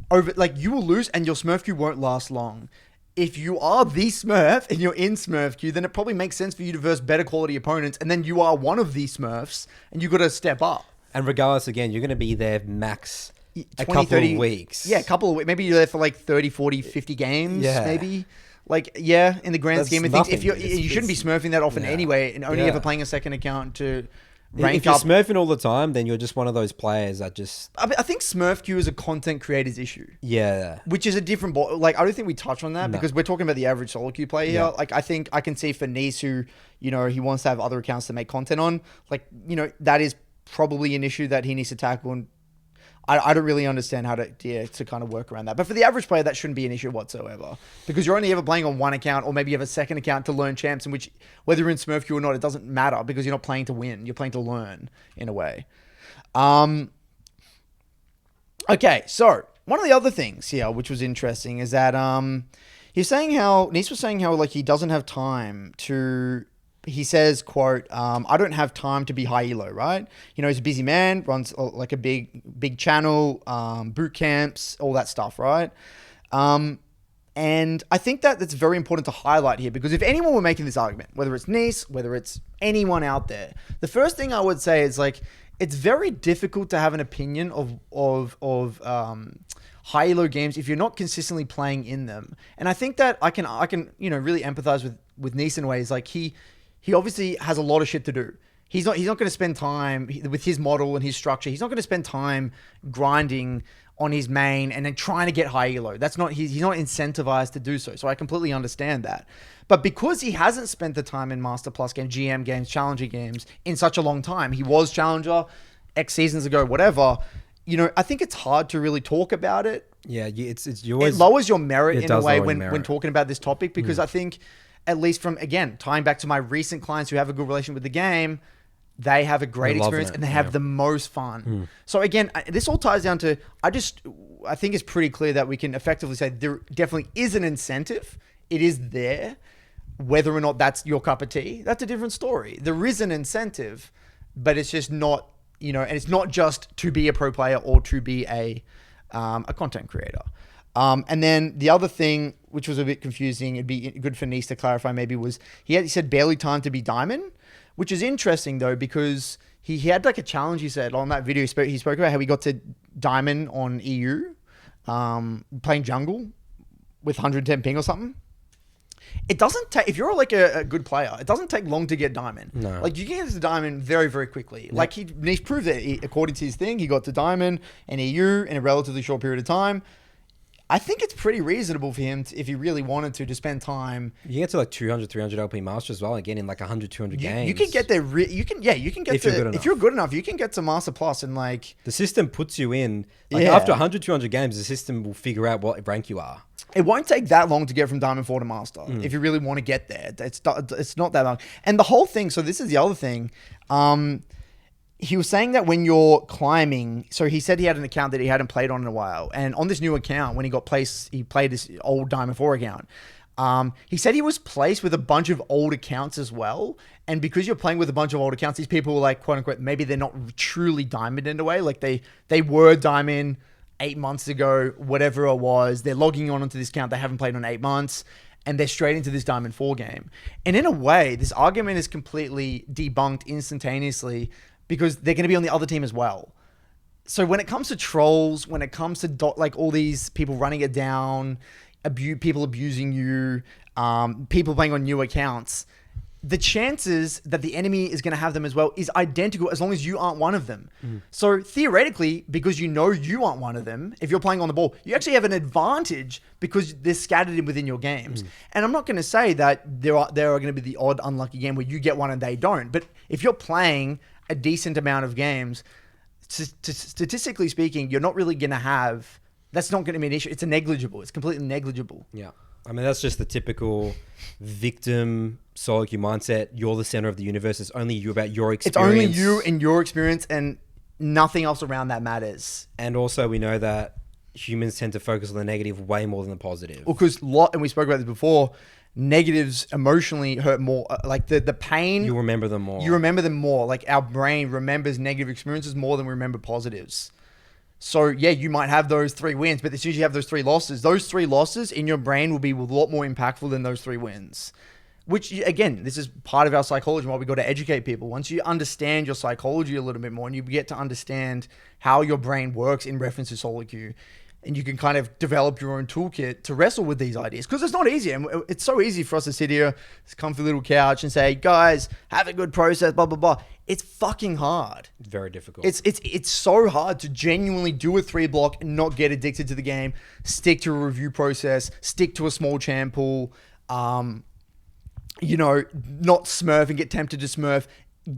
over. Like you will lose, and your Smurf queue won't last long. If you are the Smurf and you're in Smurf queue, then it probably makes sense for you to verse better quality opponents. And then you are one of the Smurfs and you got to step up. And regardless, again, you're going to be there max 20, a couple 30, of weeks. Yeah, a couple of weeks. Maybe you're there for like 30, 40, 50 games. Yeah. Maybe. Like, yeah, in the grand scheme of things, if you shouldn't be Smurfing that often anyway, and only ever playing a second account to rank up. If you're Smurfing all the time, then you're just one of those players that just... I think Smurf queue is a content creator's issue. Yeah. Which is a different... Like, I don't think we touch on that because we're talking about the average solo queue player here. Like, I think I can see for Neace who, he wants to have other accounts to make content on. Like, that is probably an issue that he needs to tackle, and I don't really understand how to kind of work around that. But for the average player, that shouldn't be an issue whatsoever because you're only ever playing on one account, or maybe you have a second account to learn champs, in which whether you're in Smurf queue or not, it doesn't matter because you're not playing to win. You're playing to learn in a way. Okay, so one of the other things here, which was interesting, is that Neace was saying how like he doesn't have time to. He says, quote, I don't have time to be high elo, right? He's a busy man, runs like a big channel, boot camps, all that stuff, right? And I think that that's very important to highlight here because if anyone were making this argument, whether it's Neace, whether it's anyone out there, the first thing I would say is like, it's very difficult to have an opinion of high elo games if you're not consistently playing in them. And I think that I can really empathize with Neace in ways like he obviously has a lot of shit to do. He's not going to spend time with his model and his structure. He's not going to spend time grinding on his main and then trying to get high elo. That's not he's not incentivized to do so. So I completely understand that. But because he hasn't spent the time in Master Plus games, GM games, Challenger games in such a long time, he was Challenger X seasons ago, whatever. I think it's hard to really talk about it. Yeah, it lowers your merit in a way when talking about this topic because I think. At least from, again, tying back to my recent clients who have a good relation with the game, they have a great experience and they have the most fun. So again, this all ties down to, I think it's pretty clear that we can effectively say there definitely is an incentive. It is there. Whether or not that's your cup of tea, that's a different story. There is an incentive. but it's just not, and it's not just to be a pro player or to be a content creator. And then the other thing, which was a bit confusing, it'd be good for Neace to clarify maybe, was he said barely time to be diamond, which is interesting though, because he had like a challenge, he said on that video. He spoke about how he got to diamond on EU, playing jungle with 110 ping or something. It doesn't take, if you're like a good player, it doesn't take long to get diamond. No. Like you can get to diamond very, very quickly. Yep. Like Neace proved that according to his thing, he got to diamond and EU in a relatively short period of time. I think it's pretty reasonable for him if he really wanted to spend time. You get to like 200, 300 LP master as well, again in like 100, 200 games. You can get there. You can get if you're good enough, you can get to master plus and like the system puts you in. Like after 100, 200 games, the system will figure out what rank you are. It won't take that long to get from Diamond 4 to Master if you really want to get there. It's not that long. And the whole thing, so this is the other thing. He was saying that when you're climbing, so he said he had an account that he hadn't played on in a while. And on this new account, when he got placed, he played this old Diamond 4 account. He said he was placed with a bunch of old accounts as well. And because you're playing with a bunch of old accounts, these people were like, quote unquote, maybe they're not truly Diamond in a way. Like they were Diamond 8 months ago, whatever it was. They're logging on onto this account they haven't played on 8 months, and they're straight into this Diamond 4 game. And in a way, this argument is completely debunked instantaneously because they're going to be on the other team as well. So when it comes to trolls, when it comes to like all these people running it down, people abusing you, people playing on new accounts, the chances that the enemy is going to have them as well is identical as long as you aren't one of them. So theoretically, because you aren't one of them, if you're playing on the ball, you actually have an advantage because they're scattered within your games. And I'm not going to say that there are going to be the odd unlucky game where you get one and they don't. But if you're playing a decent amount of games, statistically speaking, you're not really going to have... That's not going to be an issue. It's negligible. It's completely negligible. Yeah. I mean, that's just the typical victim solo queue mindset. You're the center of the universe. It's only you about your experience. It's only you and your experience, and nothing else around that matters. And also, we know that humans tend to focus on the negative way more than the positive. Well, because and we spoke about this before, negatives emotionally hurt more. Like the pain. You remember them more. You remember them more. Like our brain remembers negative experiences more than we remember positives. So yeah, you might have those 3 wins, but as soon as you have those 3 losses in your brain will be a lot more impactful than those 3 wins. Which, again, this is part of our psychology and why we got to educate people. Once you understand your psychology a little bit more and you get to understand how your brain works in reference to solo queue, and you can kind of develop your own toolkit to wrestle with these ideas. Because it's not easy. And it's so easy for us to sit here, this comfy little couch, and say, guys, have a good process, blah, blah, blah. It's fucking hard. Very difficult. It's so hard to genuinely do a 3 block and not get addicted to the game, stick to a review process, stick to a small champ pool, not smurf and get tempted to smurf,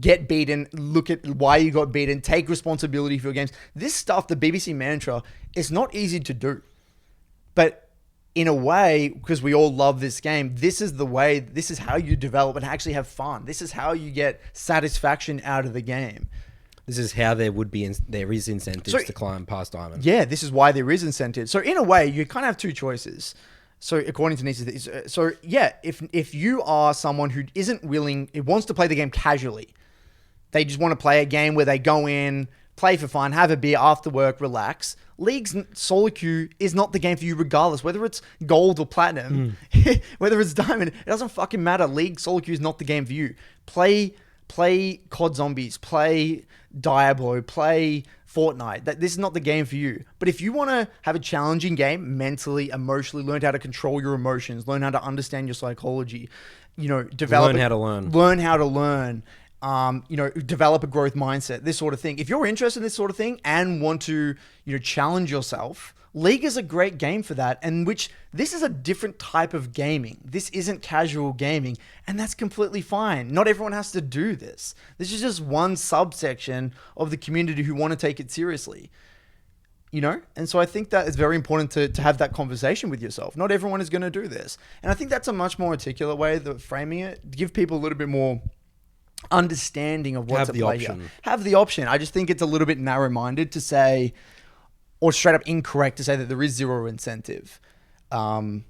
get beaten, look at why you got beaten, take responsibility for your games. This stuff, the BBC mantra, is not easy to do. But in a way, because we all love this game, this is the way, this is how you develop and actually have fun. This is how you get satisfaction out of the game. This is how there is incentives to climb past diamond. Yeah, this is why there is incentive. So in a way, you kind of have 2 choices. So according to Neace, so yeah, if you are someone who isn't willing, it wants to play the game casually, they just want to play a game where they go in, play for fun, have a beer after work, relax. League's solo queue is not the game for you regardless, whether it's gold or platinum, whether it's diamond, it doesn't fucking matter. League solo queue is not the game for you. Play COD Zombies, play Diablo, play Fortnite. This is not the game for you. But if you want to have a challenging game mentally, emotionally, learn how to control your emotions, learn how to understand your psychology, develop... Learn how to learn. Develop a growth mindset, this sort of thing. If you're interested in this sort of thing and want to, challenge yourself, League is a great game for that. And this is a different type of gaming. This isn't casual gaming, and that's completely fine. Not everyone has to do this. This is just one subsection of the community who want to take it seriously. And so I think that it's very important to have that conversation with yourself. Not everyone is going to do this. And I think that's a much more articulate way of framing it. Give people a little bit more understanding of what's at play here. Have the option. I just think it's a little bit narrow-minded to say, or straight up incorrect to say that there is 0 incentive to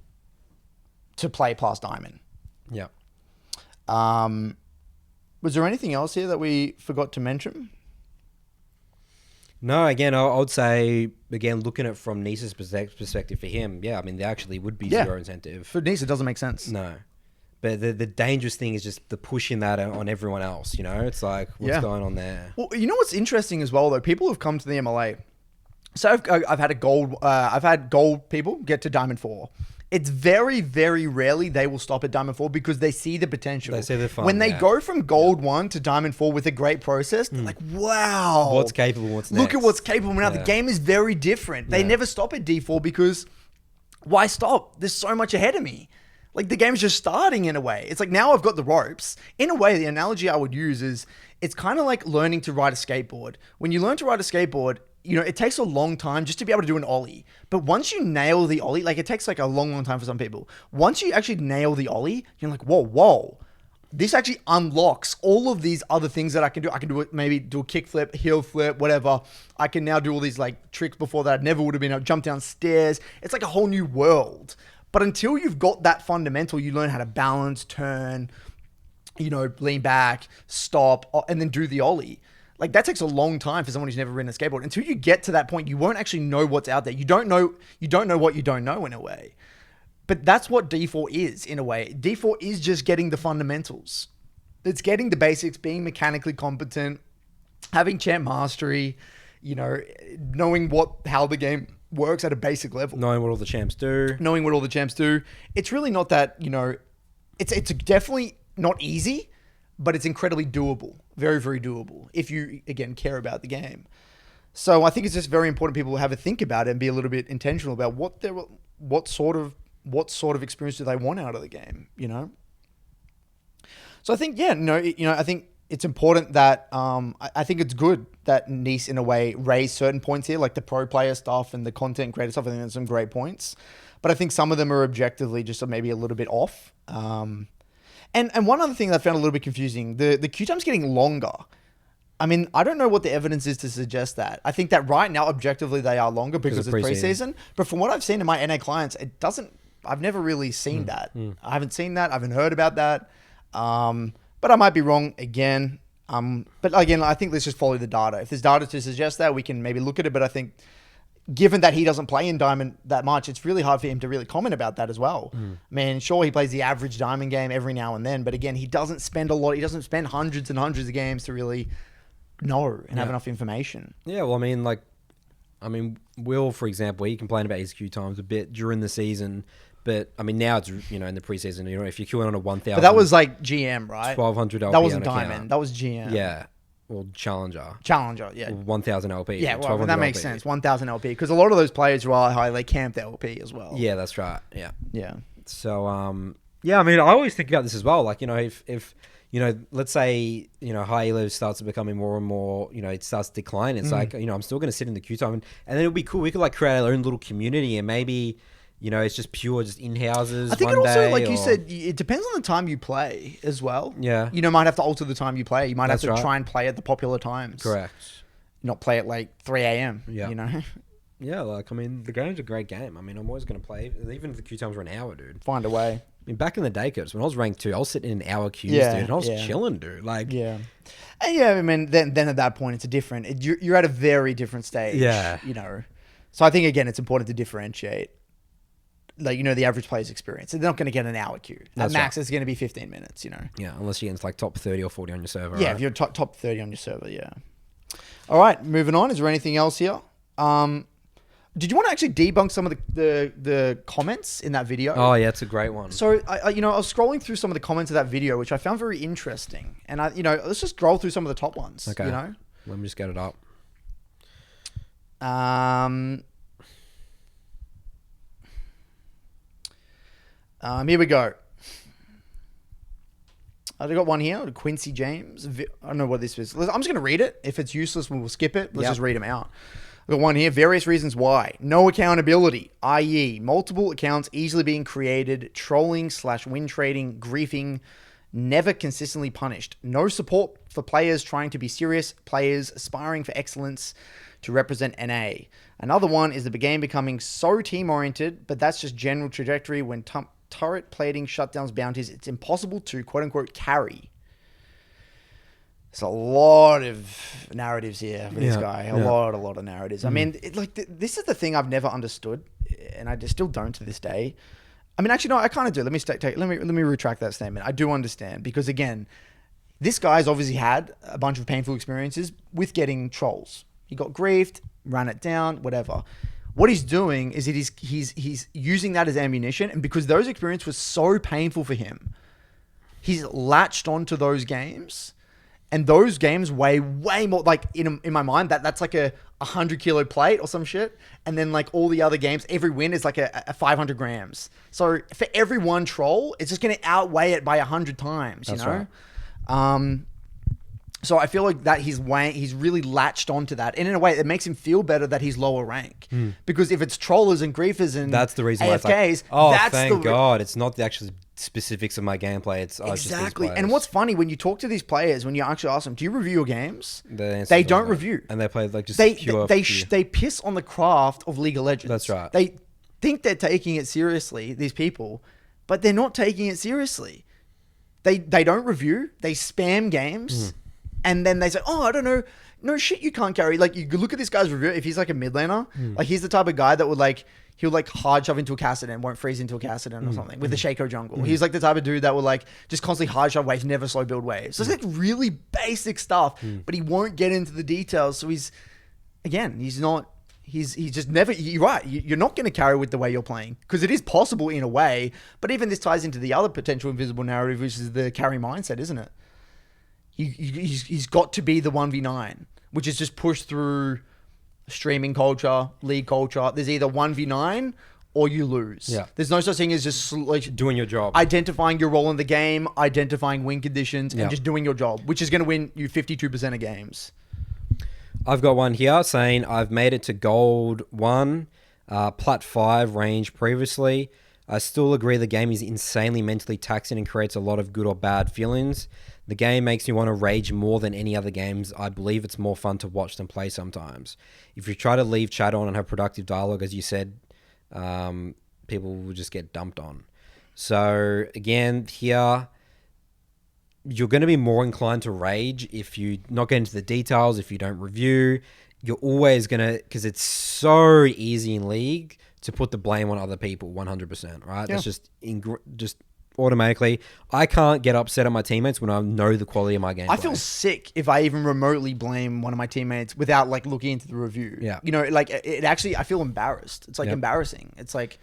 play past diamond. Yeah. Was there anything else here that we forgot to mention? No, again, I would say, again, looking at it from Neace's perspective for him, yeah, I mean, there actually would be zero incentive. For Neace, it doesn't make sense. No. But the dangerous thing is just the pushing that on everyone else, you know? It's like, what's going on there? Well, you know what's interesting as well, though? People have come to the MLA. So I've had I've had gold people get to Diamond 4. It's very, very rarely they will stop at Diamond 4 because they see the potential. They see the fun. When they go from Gold 1 to Diamond 4 with a great process, they're like, wow. What's capable, what's next? Look at what's capable now. The game is very different. They never stop at D4 because why stop? There's so much ahead of me. Like, the game's just starting in a way. It's like, now I've got the ropes. In a way, the analogy I would use is it's kind of like learning to ride a skateboard. When you learn to ride a skateboard, you know, it takes a long time just to be able to do an ollie. But once you nail the ollie, like, it takes like a long, long time for some people. Once you actually nail the ollie, you're like, whoa. This actually unlocks all of these other things that I can do. I can do it, maybe do a kick flip, heel flip, whatever. I can now do all these like tricks before that I never would have been able to jump down stairs. It's like a whole new world. But until you've got that fundamental, you learn how to balance, turn, you know, lean back, stop, and then do the ollie. Like, that takes a long time for someone who's never ridden a skateboard. Until you get to that point, you won't actually know what's out there. You don't know what you don't know in a way. But that's what D4 is in a way. D4 is just getting the fundamentals. It's getting the basics, being mechanically competent, having champ mastery, you know, knowing how the game works at a basic level. Knowing what all the champs do. It's really not that, you know, it's definitely not easy, but it's incredibly doable. Very, very doable if you, again, care about the game. So I think it's just very important people have a think about it and be a little bit intentional about what sort of experience do they want out of the game, you know? So I think, I think it's important that, I think it's good that Neace, in a way, raised certain points here, like the pro player stuff and the content creator stuff. I think there's some great points. But I think some of them are objectively just maybe a little bit off. And one other thing that I found a little bit confusing, the queue time's getting longer. I mean, I don't know what the evidence is to suggest that. I think that right now, objectively, they are longer because it's preseason. But from what I've seen in my NA clients, I've never really seen that. I haven't seen that. I haven't heard about that. But I might be wrong again. But again, I think let's just follow the data. If there's data to suggest that, we can maybe look at it. But I think given that he doesn't play in Diamond that much, it's really hard for him to really comment about that as well. I mean, sure, he plays the average Diamond game every now and then. But again, he doesn't spend a lot. He doesn't spend hundreds and hundreds of games to really know and have enough information. Yeah, well, I mean, Will, for example, he complained about his queue times a bit during the season. But, I mean, now it's, you know, in the preseason, you know, if you're queuing on a 1,000... But that was like GM, right? 1,200 LP. That wasn't Diamond. That was GM. Yeah. Well, Challenger, yeah. 1,000 LP. Yeah, well, that makes sense. 1,000 LP. Because a lot of those players who are high, they camp their LP as well. Yeah, that's right. Yeah. Yeah. So, yeah, I mean, I always think about this as well. Like, you know, if you know, let's say, you know, high elo starts becoming more and more, you know, it starts to decline. It's like, you know, I'm still going to sit in the queue time. And then it'll be cool. We could, like, create our own little community and maybe... You know, it's just pure, just in-houses. I think it also, like you said, it depends on the time you play as well. Yeah. You know, might have to alter the time you play. You might have to try and play at the popular times. Correct. Not play at like 3 a.m. Yeah. You know? Yeah, like, I mean, the game's a great game. I mean, I'm always going to play, even if the queue times were an hour, dude. Find a way. I mean, back in the day, Curtis, when I was ranked 2, I was sitting in hour queues, dude, and I was chilling, dude. Like, yeah. And yeah, I mean, then at that point, it's a different, you're at a very different stage. Yeah. You know? So I think, again, it's important to differentiate. Like, you know, the average player's experience. They're not going to get an hour queue. At max, it's going to be 15 minutes, you know. Yeah, unless you're in like top 30 or 40 on your server. Yeah, right? if you're top 30 on your server, yeah. All right, moving on. Is there anything else here? Did you want to actually debunk some of the comments in that video? Oh, yeah, it's a great one. So, I was scrolling through some of the comments of that video, which I found very interesting. And, let's just scroll through some of the top ones, okay. You know? Let me just get it up. Here we go. I've got one here. Quincy James. I don't know what this is. I'm just going to read it. If it's useless, we'll skip it. Let's just read them out. I've got one here. Various reasons why. No accountability, i.e. multiple accounts easily being created, trolling/win trading, griefing, never consistently punished. No support for players trying to be serious, players aspiring for excellence to represent NA. Another one is the game becoming so team-oriented, but that's just general trajectory when turret plating shutdowns bounties. It's impossible to quote-unquote carry. It's a lot of narratives here for this guy. A Yeah. lot of narratives. I mean, this is the thing I've never understood, and I just still don't to this day. I mean, actually, no, I kind of do. Let me retract that statement. I do understand because again, this guy's obviously had a bunch of painful experiences with getting trolls. He got griefed, ran it down, whatever. What he's doing is he's using that as ammunition, and because those experiences were so painful for him, he's latched onto those games. And those games weigh way more, like in my mind, that's like a 100-kilo plate or some shit. And then like all the other games, every win is like a 500 grams. So for every one troll, it's just going to outweigh it by 100 times, you know? Right. So I feel like that he's really latched onto that. And in a way, it makes him feel better that he's lower rank. Because if it's trollers and griefers and that's the reason AFKs, why it's like, that's thank God, it's not the actual specifics of my gameplay. It's exactly. Just and what's funny when you talk to these players, when you actually ask them, "Do you review your games?" They don't review, and they play like just they piss on the craft of League of Legends. That's right. They think they're taking it seriously, these people, but they're not taking it seriously. They don't review. They spam games, and then they say, "Oh, I don't know." No shit, you can't carry. Like, you look at this guy's review. If he's like a mid laner, like he's the type of guy that would like, he'll like hard shove into a Kassadin and won't freeze into a Kassadin or something with the Shaco jungle. He's like the type of dude that will like just constantly hard shove waves, never slow build waves. So it's like really basic stuff, but he won't get into the details. So he's just never, you're right. You're not going to carry with the way you're playing because it is possible in a way, but even this ties into the other potential invisible narrative, which is the carry mindset, isn't it? He's got to be the 1v9, which is just pushed through streaming culture, league culture. There's either 1v9 or you lose. Yeah. There's no such thing as just like doing your job, identifying your role in the game, identifying win conditions, and just doing your job, which is going to win you 52% of games. I've got one here saying I've made it to gold 1, plat 5 range previously. I still agree the game is insanely mentally taxing and creates a lot of good or bad feelings. The game makes me want to rage more than any other games. I believe it's more fun to watch than play sometimes. If you try to leave chat on and have productive dialogue, as you said, people will just get dumped on. So again, here, you're going to be more inclined to rage if you not get into the details, if you don't review. You're always going to, because it's so easy in League to put the blame on other people 100%, right? Yeah. That's just automatically. I can't get upset at my teammates when I know the quality of my game. I feel sick if I even remotely blame one of my teammates without like looking into the review. Yeah. You know, like it actually, I feel embarrassed. It's like embarrassing. It's like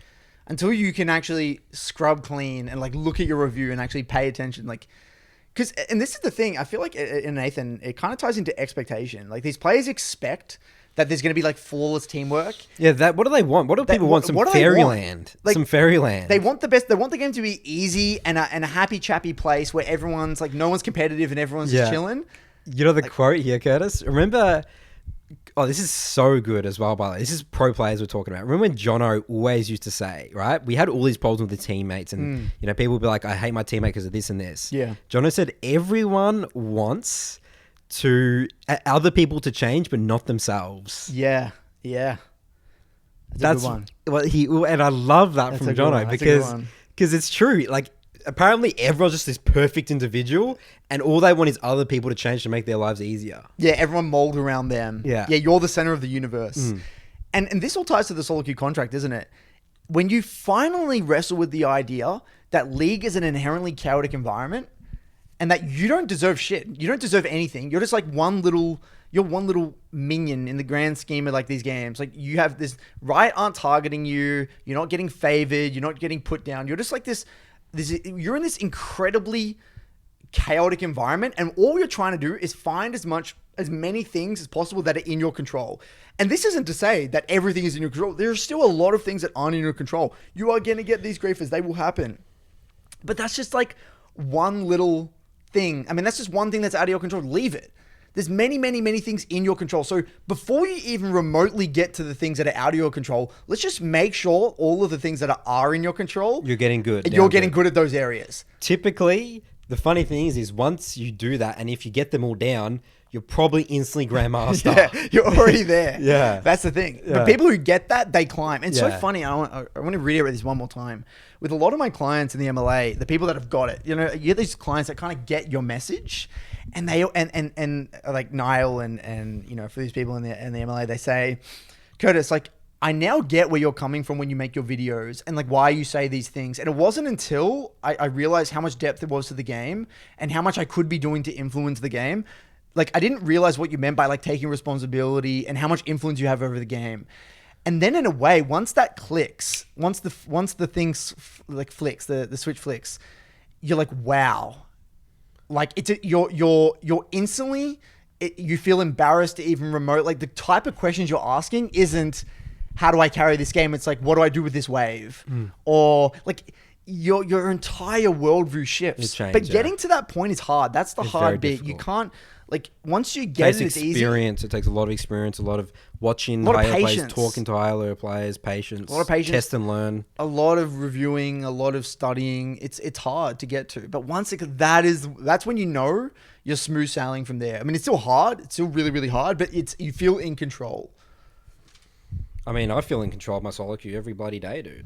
until you can actually scrub clean and like look at your review and actually pay attention, like, because, and this is the thing, I feel like in Nathan, it kind of ties into expectation. Like these players expect that there's going to be like flawless teamwork. Yeah, what do they want? What do people want? Some fairyland. Like, some fairyland. They want the best. They want the game to be easy and a happy, chappy place where everyone's like, no one's competitive and everyone's just chilling. You know the quote here, Curtis? Remember, this is so good as well, by the way. This is pro players we're talking about. Remember when Jono always used to say, right? We had all these problems with the teammates and, you know, people would be like, I hate my teammate because of this and this. Yeah. Jono said, everyone wants to other people to change, but not themselves. Yeah. That's a good one. And I love that from Jono because it's true. Like, apparently everyone's just this perfect individual and all they want is other people to change to make their lives easier. Yeah, everyone mold around them. Yeah, you're the center of the universe. And this all ties to the solo queue contract, isn't it? When you finally wrestle with the idea that League is an inherently chaotic environment and that you don't deserve shit. You don't deserve anything. You're just like one little minion in the grand scheme of like these games. Like you have this, Riot aren't targeting you. You're not getting favored. You're not getting put down. You're just like this, you're in this incredibly chaotic environment. And all you're trying to do is find as many things as possible that are in your control. And this isn't to say that everything is in your control. There's still a lot of things that aren't in your control. You are going to get these griefers. They will happen. But that's just like one little thing. I mean, that's just one thing that's out of your control. Leave it. There's many, many, many things in your control. So before you even remotely get to the things that are out of your control, let's just make sure all of the things that are in your control, you're getting good. You're getting good at those areas. Typically, the funny thing is once you do that, and if you get them all down, you're probably instantly Grandmaster. Yeah, you're already there. Yeah. That's the thing. Yeah. But people who get that, they climb. And it's so Yeah. funny. I want to reiterate this one more time. With a lot of my clients in the MLA, the people that have got it, you get these clients that kind of get your message, and they and like Niall and for these people in the MLA, they say, Curtis, like, I now get where you're coming from when you make your videos and like why you say these things. And it wasn't until I realized how much depth there was to the game and how much I could be doing to influence the game. Like, I didn't realize what you meant by like taking responsibility and how much influence you have over the game. And then in a way, once that clicks, once the things like flicks, the switch flicks, you're like, wow. Like you're instantly, you feel embarrassed to even remote. Like the type of questions you're asking isn't, how do I carry this game? It's like, what do I do with this wave? Or like your entire worldview shifts. But getting to that point is hard. That's the hard bit. Difficult. You can't, like, once you get it, it's experience. easy. It takes a lot of experience, a lot of watching lot of higher players, patience. talking to higher players, patience, A lot of patience. test and learn. A lot of reviewing, a lot of studying. It's hard to get to. But once that's when you know you're smooth sailing from there. I mean, it's still hard. It's still really, really hard, but you feel in control. I mean, I feel in control of my solo queue every bloody day, dude.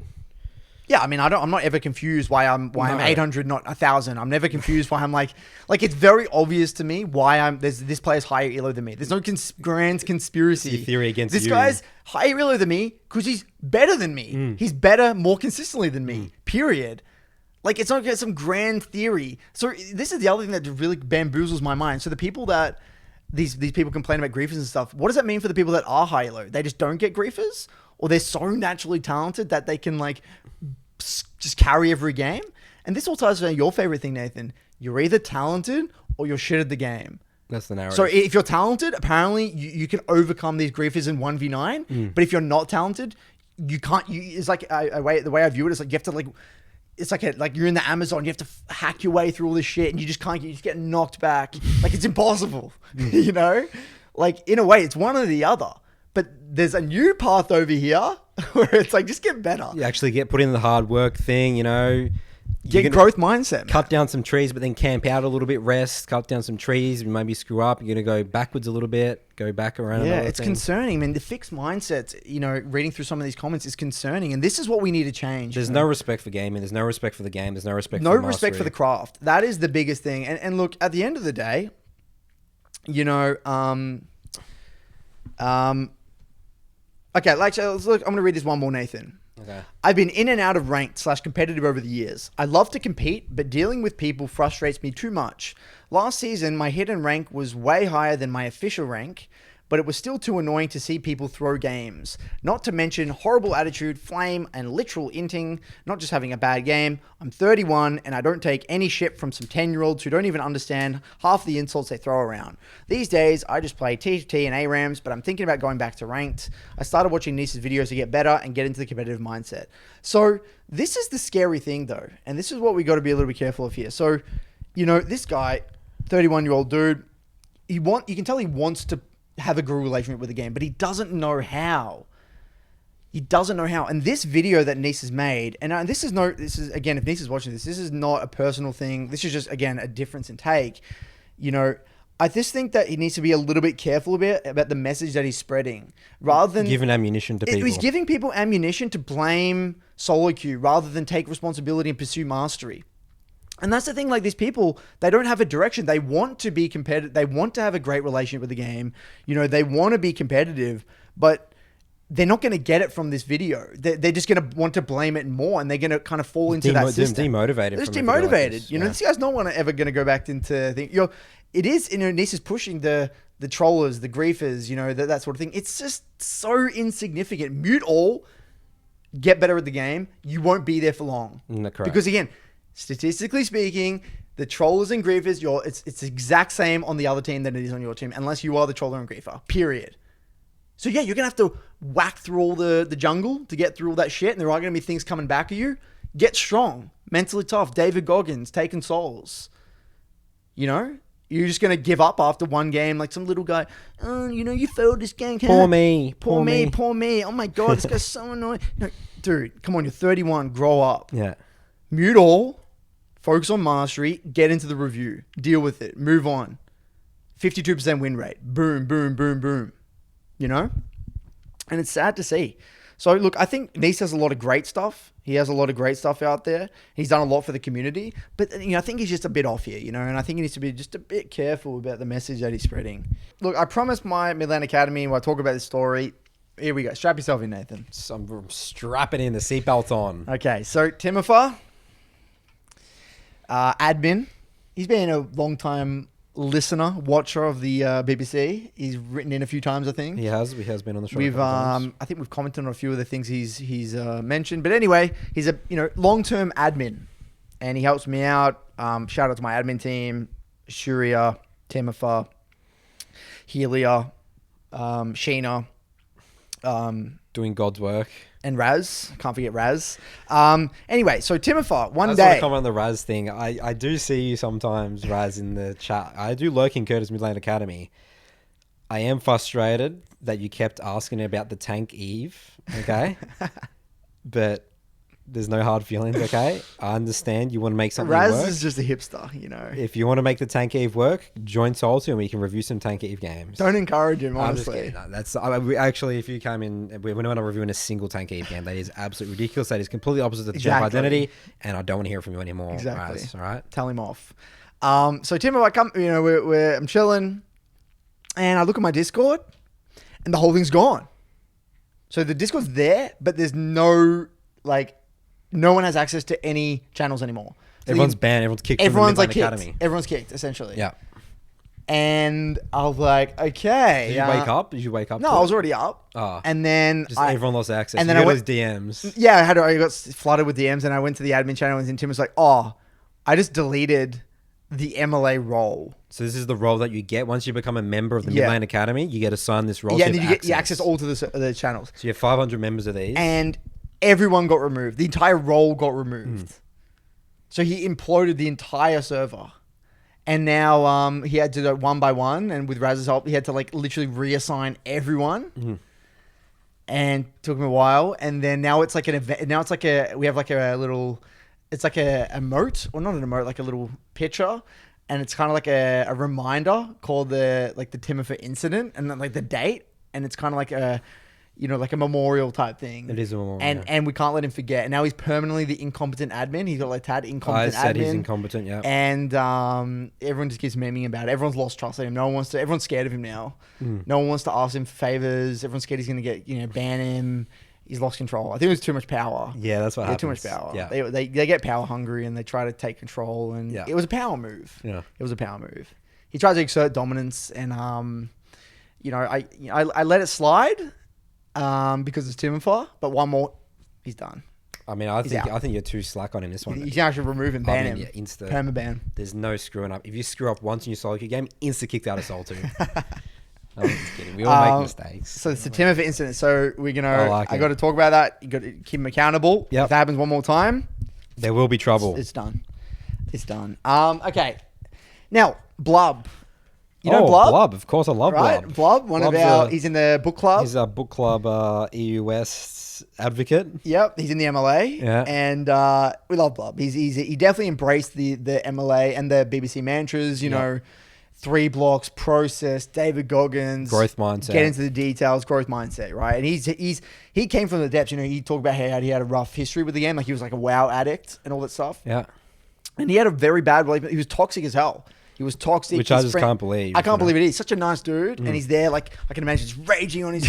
Yeah, I mean, I'm not ever confused why I'm 800, not 1,000. I'm never confused why I'm like it's very obvious to me why this player's higher elo than me. There's no grand conspiracy. Your theory against this you. guy's higher elo than me because he's better than me. He's better more consistently than me. Period. Like, it's not some grand theory. So this is the other thing that really bamboozles my mind. So the people that these people complain about griefers and stuff, what does that mean for the people that are high elo? They just don't get griefers, or they're so naturally talented that they can like just carry every game. And this all ties to your favorite thing, Nathan. You're either talented or you're shit at the game. That's the narrative. So if you're talented, apparently you can overcome these griefers in 1v9. But if you're not talented, you can't. It's like the way I view it is like you have to like. It's like you're in the Amazon. You have to hack your way through all this shit, and you just can't. You just get knocked back. Like, it's impossible. You know, like, in a way, it's one or the other. But there's a new path over here where it's like, just get better. You actually put in the hard work thing. Get growth mindset. Cut down some trees, but then camp out a little bit. Rest. Cut down some trees, and maybe screw up. You're gonna go backwards a little bit. Go back around. Yeah, it's concerning. I mean, the fixed mindsets. Reading through some of these comments is concerning, and this is what we need to change. There's no respect for gaming. There's no respect for the game. There's no respect. No for respect for the craft. That is the biggest thing. And look, at the end of the day, okay, look, I'm going to read this one more, Nathan. Okay. I've been in and out of ranked / competitive over the years. I love to compete, but dealing with people frustrates me too much. Last season, my hidden rank was way higher than my official rank, but it was still too annoying to see people throw games. Not to mention horrible attitude, flame, and literal inting, not just having a bad game. I'm 31, and I don't take any shit from some 10-year-olds who don't even understand half the insults they throw around. These days, I just play TFT and ARAMs, but I'm thinking about going back to ranked. I started watching Neace's videos to get better and get into the competitive mindset. So this is the scary thing, though, and this is what we got to be a little bit careful of here. So, this guy, 31-year-old dude, you can tell he wants to have a good relationship with the game, but he doesn't know how. And this video that Neace has made, and this is again, if Neace is watching this is not a personal thing. This is just, again, a difference in take. I just think that he needs to be a little bit careful about the message that he's spreading, rather than giving ammunition to people. He's giving people ammunition to blame solo queue rather than take responsibility and pursue mastery. And that's the thing, like, these people, they don't have a direction. They want to be competitive. They want to have a great relationship with the game. They want to be competitive, but they're not going to get it from this video. They're just going to want to blame it more, and they're going to kind of fall into that system. Demotivated. They're just demotivated. This guy's not ever going to go back into things. It is, Neace is pushing the trollers, the griefers, that sort of thing. It's just so insignificant. Mute all, get better at the game. You won't be there for long. Correct. Because, again, statistically speaking, the trollers and griefers, it's the exact same on the other team than it is on your team, unless you are the troller and griefer, period. So yeah, you're going to have to whack through all the jungle to get through all that shit, and there are going to be things coming back at you. Get strong, mentally tough. David Goggins, taking souls. You're just going to give up after one game, like some little guy, you failed this game. Poor me. Oh my God, this guy's so annoying. No, dude, come on, you're 31, grow up. Yeah. Mute all, focus on mastery, get into the review, deal with it, move on. 52% win rate. Boom, boom, boom, boom. You know? And it's sad to see. So, look, I think Neace has a lot of great stuff. He has a lot of great stuff out there. He's done a lot for the community. But, I think he's just a bit off here, and I think he needs to be just a bit careful about the message that he's spreading. Look, I promised my Midland Academy when I talk about this story. Here we go. Strap yourself in, Nathan. So I'm strapping in the seatbelt on. Okay, so Timothy, admin. He's been a long time listener, watcher of the BBC. He's written in a few times, I think. He has been on the show. I think we've commented on a few of the things he's mentioned. But anyway, he's a long-term admin, and he helps me out. Shout out to my admin team: Shuria, Timothy, Helia, Sheena, doing God's work. And Raz. Can't forget Raz. Anyway, so Timothy, one I just day... want to comment on the Raz thing. I do see you sometimes, Raz, in the chat. I do lurk in Curtis Midland Academy. I am frustrated that you kept asking about the tank Eve, okay? But there's no hard feelings, okay? I understand you want to make something Raz work. is just a hipster, If you want to make the tank Eve work, join Soul Team and we can review some tank Eve games. Don't encourage him, I'm just honestly. kidding. No, actually, if you come in, we're not reviewing a single tank Eve game. That is absolutely ridiculous. That is completely opposite of the champ identity, and I don't want to hear from you anymore. Exactly. Raz, all right? Tell him off. So Timothy, I come, I'm chilling, and I look at my Discord, and the whole thing's gone. So the Discord's there, but there's no one has access to any channels anymore. So Everyone's banned. Everyone's kicked. Everyone's from the kicked. Academy. Everyone's kicked, essentially. Yeah. And I was like, okay. Did you wake up? Did you wake up? No, I was already up. Oh. And then everyone lost access. And then you I got went those DMs. Yeah, I got flooded with DMs, and I went to the admin channel, and Tim was like, "Oh, I just deleted the MLA role." So this is the role that you get once you become a member of the Midland Academy. You get assigned this role. Yeah, so and then you access all to the channels. So you have 500 members of these. And everyone got removed. The entire role got removed. So he imploded the entire server. And now he had to do it one by one. And with Raz's help, he had to literally reassign everyone. And took him a while. And then now it's like an event. Now it's we have a little, it's like a emote, or not an emote, like a little picture. And it's kind of like a reminder called the Timothy incident, and then the date. And it's kind of like a memorial type thing. It is a memorial. And we can't let him forget. And now he's permanently the incompetent admin. He's got tagged incompetent admin. I said he's incompetent, yeah. And everyone just keeps memeing about it. Everyone's lost trust in him. Everyone's scared of him now. No one wants to ask him for favors. Everyone's scared he's going to get, ban him. He's lost control. I think it was too much power. Yeah, that's what happens. Too much power. Yeah. They get power hungry, and they try to take control. And it was a power move. Yeah. It was a power move. He tried to exert dominance, and I let it slide because it's Timothy. But one more, he's done. I mean, I think you're too slack on in this one. You can actually remove and ban him. Yeah, insta. Permaban. There's no screwing up. If you screw up once in your solo queue game, insta kicked out of Soul 2. I'm just kidding. We all make mistakes. So it's the Timothy incident. So we're gonna. I got to talk about that. You got to keep him accountable. Yep. If that happens one more time, there will be trouble. It's done. It's done. Okay. Now, Blubb. You know Blubb? Blubb. Of course, I love right? Blubb. Blubb. He's in the book club. He's a book club EU West advocate. Yep. He's in the MLA. Yeah. And we love Blubb. He definitely embraced the MLA and the BBC mantras. You know. 3 blocks, process, David Goggins, growth mindset, get into the details, growth mindset, right? And he came from the depths. He talked about how he had a rough history with the game, he was like a WoW addict and all that stuff. Yeah, and he had a very bad relationship. He was toxic as hell. He was toxic, which I just can't believe. I can't believe it. He's such a nice dude, and he's there. I can imagine just raging on his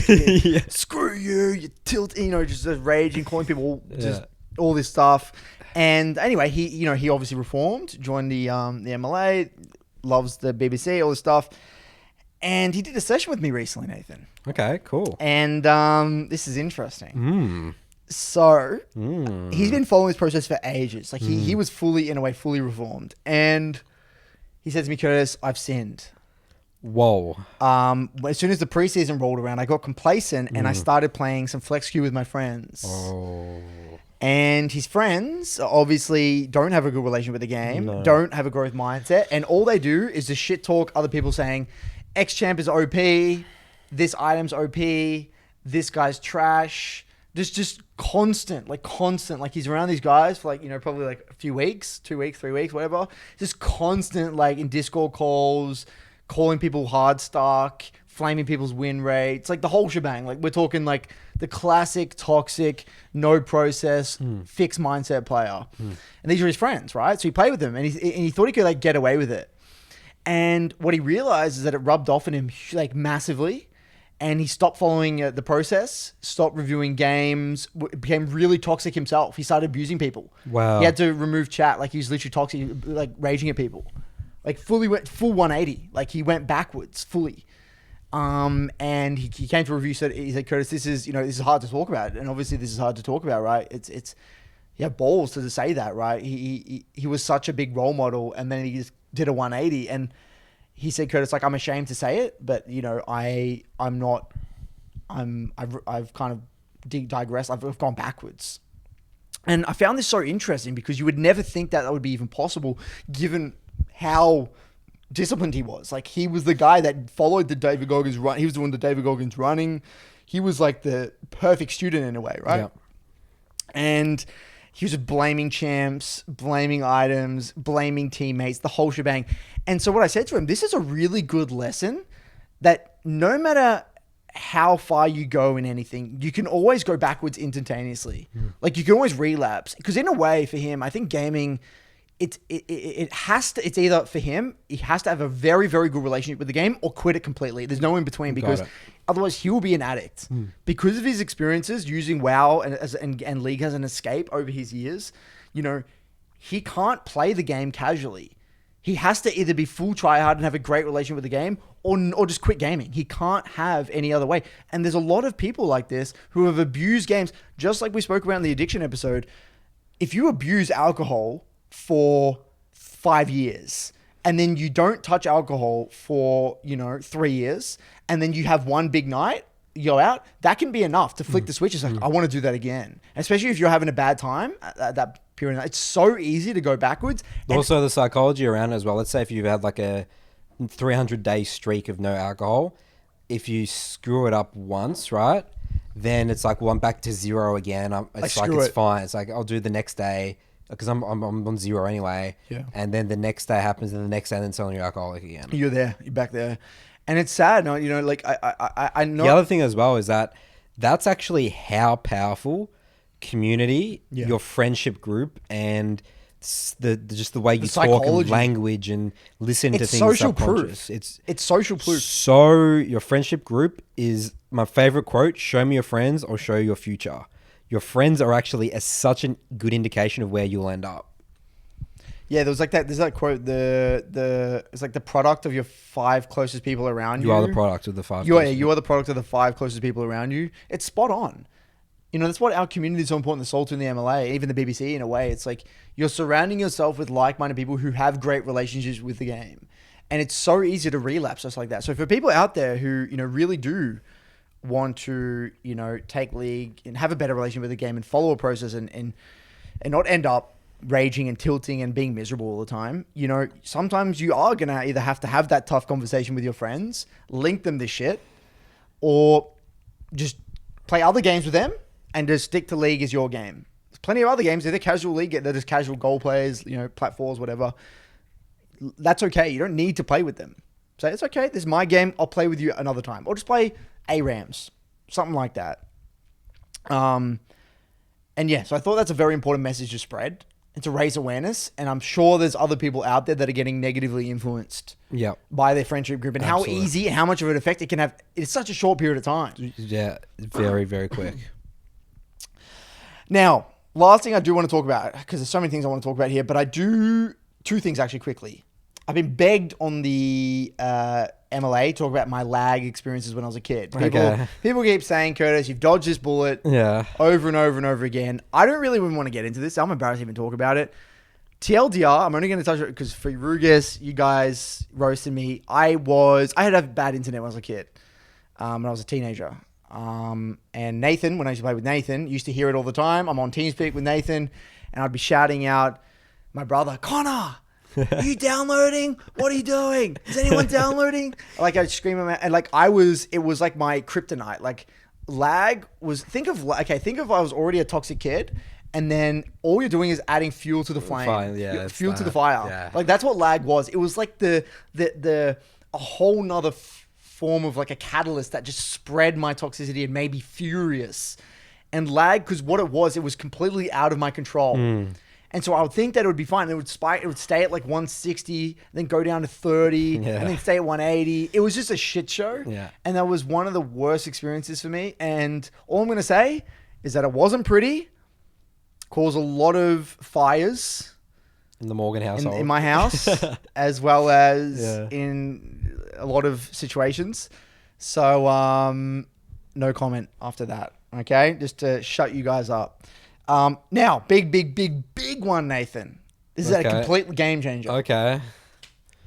screw you tilt, just raging, calling people just all this stuff. And anyway, he obviously reformed, joined the MLA. Loves the BBC, all this stuff. And he did a session with me recently, Nathan. Okay, cool. And this is interesting. So, he's been following this process for ages. He was fully reformed. And he said to me, Curtis, I've sinned. Whoa. As soon as the preseason rolled around, I got complacent and I started playing some flex queue with my friends. Oh. And his friends obviously don't have a good relationship with the game, don't have a growth mindset, and all they do is just shit talk other people saying, X champ is OP, this item's OP, this guy's trash. Just constant. He's around these guys for probably a few weeks, 2 weeks, 3 weeks, whatever. Just constant in Discord calls, calling people hard stuck, flaming people's win rates, like the whole shebang. Like we're talking like the classic toxic, no process, fixed mindset player. And these are his friends, right? So he played with them and he thought he could like get away with it. And what he realized is that it rubbed off on him like massively. And he stopped following the process, stopped reviewing games, became really toxic himself. He started abusing people. Wow. He had to remove chat. Like he was literally toxic, like raging at people. Like fully went full 180. Like he went backwards fully. And he came to a review, he said, Curtis, this is hard to talk about. And obviously this is hard to talk about, right? It's he had balls to say that, right? He was such a big role model and then he just did a 180 and he said, Curtis, like, I'm ashamed to say it, but I've kind of digressed. I've gone backwards. And I found this so interesting because you would never think that would be even possible given how disciplined he was. Like he was the guy that followed the David Goggins run. He was the one that David Goggins running. He was like the perfect student in a way, right? Yeah. And he was just blaming champs, blaming items, blaming teammates, the whole shebang. And so what I said to him, this is a really good lesson that no matter how far you go in anything, you can always go backwards instantaneously. Like you can always relapse. Because in a way for him, I think gaming, it's either for him, he has to have a very, very good relationship with the game or quit it completely. There's no in between because otherwise he will be an addict. Because of his experiences using WoW and League as an escape over his years, he can't play the game casually. He has to either be full tryhard and have a great relationship with the game or just quit gaming. He can't have any other way. And there's a lot of people like this who have abused games, just like we spoke about in the addiction episode. If you abuse alcohol for 5 years and then you don't touch alcohol for 3 years and then you have one big night, you go out, that can be enough to flick the switch. It's like, I want to do that again. Especially if you're having a bad time at that period. It's so easy to go backwards. Also the psychology around it as well. Let's say if you've had like a 300-day streak of no alcohol, if you screw it up once, right, then it's like, well, I'm back to zero again. It's fine. It's like, I'll do the next day because I'm on zero anyway. Yeah. And then the next day happens and the next day then suddenly you're alcoholic again. You're there. You're back there. And it's sad, no? Like I know. The other thing as well is that that's actually how powerful community, your friendship group, and the way you talk and language and listen to things. Social proof. It's social proof. So your friendship group is my favorite quote: "Show me your friends, or show your future." Your friends are actually such a good indication of where you'll end up. Yeah, there's that quote, it's like the product of your 5 closest people around you. You are the product of the 5. You are the product of the 5 closest people around you. It's spot on. That's what our community is so important. The Salter and the MLA, even the BBC in a way. It's like you're surrounding yourself with like-minded people who have great relationships with the game. And it's so easy to relapse just like that. So for people out there who, really do want to, take League and have a better relationship with the game and follow a process and not end up raging and tilting and being miserable all the time, sometimes you are going to either have to have that tough conversation with your friends, link them to shit, or just play other games with them and just stick to League as your game. There's plenty of other games. They're casual League. They're just casual goal players, platforms, whatever. That's okay. You don't need to play with them. Say, it's okay. This is my game. I'll play with you another time. Or just play ARAMs. Something like that. And yeah, so I thought that's a very important message to spread and to raise awareness. And I'm sure there's other people out there that are getting negatively influenced by their friendship group and how easy and how much of an effect it can have. It's such a short period of time. Yeah, very, very quick. Now, last thing I do want to talk about, because there's so many things I want to talk about here, but I do 2 things actually quickly. I've been begged on the MLA to talk about my lag experiences when I was a kid. People keep saying, Curtis, you've dodged this bullet over and over and over again. I don't really even want to get into this. I'm embarrassed to even talk about it. TLDR, I'm only going to touch it because for Rugus, you guys roasted me. I had bad internet when I was a kid, when I was a teenager. And Nathan, when I used to play with Nathan, used to hear it all the time. I'm on TeamSpeak with Nathan, and I'd be shouting out, my brother, Connor, are you downloading? What are you doing? Is anyone downloading? Like I'd scream him out, and it was like my kryptonite. Like lag was, think of I was already a toxic kid, and then all you're doing is adding fuel to the flame. To the fire. Yeah. Like that's what lag was. It was like the a whole nother form of like a catalyst that just spread my toxicity and made me furious and lag, because what it was completely out of my control. And so I would think that it would be fine. It would spike. It would stay at like 160, then go down to 30, and then stay at 180. It was just a shit show. Yeah. And that was one of the worst experiences for me. And all I'm going to say is that it wasn't pretty. Caused a lot of fires in the Morgan household, in my house, as well as in a lot of situations. So no comment after that. Okay, just to shut you guys up. Now, big one, Nathan. This is a complete game changer. Okay.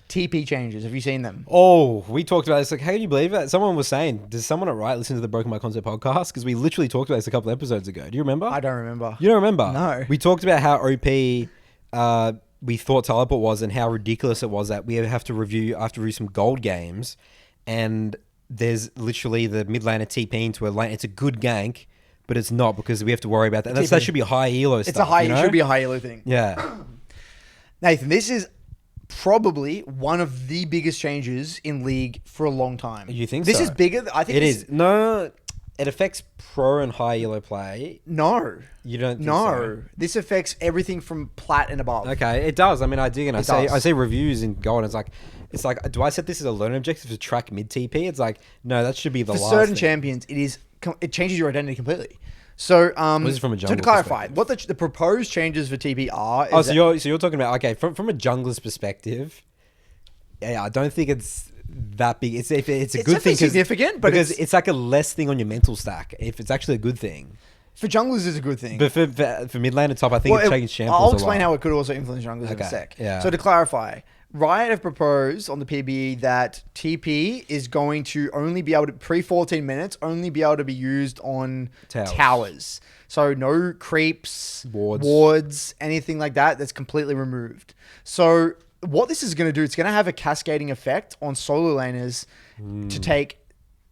TP changes. Have you seen them? Oh, we talked about this. Like, how can you believe that? Someone was saying, does someone at Riot listen to the Broken My Concept podcast? Because we literally talked about this a couple episodes ago. Do you remember? I don't remember. You don't remember? No. We talked about how OP we thought Teleport was and how ridiculous it was that we have to review some gold games, and there's literally the mid laner TP into a lane. It's a good gank, but it's not, because we have to worry about that. That should be a high elo stuff. It should be a high elo thing. Yeah. Nathan, this is probably one of the biggest changes in League for a long time. You think this so? is bigger? I think it is. No, it affects pro and high elo play. No. You don't think so? This affects everything from plat and above. Okay, it does. I mean, I dig and I say reviews in gold, and it's like, do I set this as a learning objective to track mid TP? It's like, no, that should be the last For certain thing. champions, it changes your identity completely. So, this is from a to jungler clarify, what the proposed changes for TP are... so you're talking about, okay, from a jungler's perspective, yeah, I don't think it's that big. It's a good thing. Significant, but because it's like a less thing on your mental stack, if it's actually a good thing. For junglers, is a good thing. But for mid lane and top, I think it changes champions I'll explain how it could also influence junglers in a sec. Yeah. So to clarify, Riot have proposed on the PBE that TP is going to only be able to, pre-14 minutes, only be able to be used on towers. So no creeps, wards, anything like that. That's completely removed. So what this is going to do, it's going to have a cascading effect on solo laners to take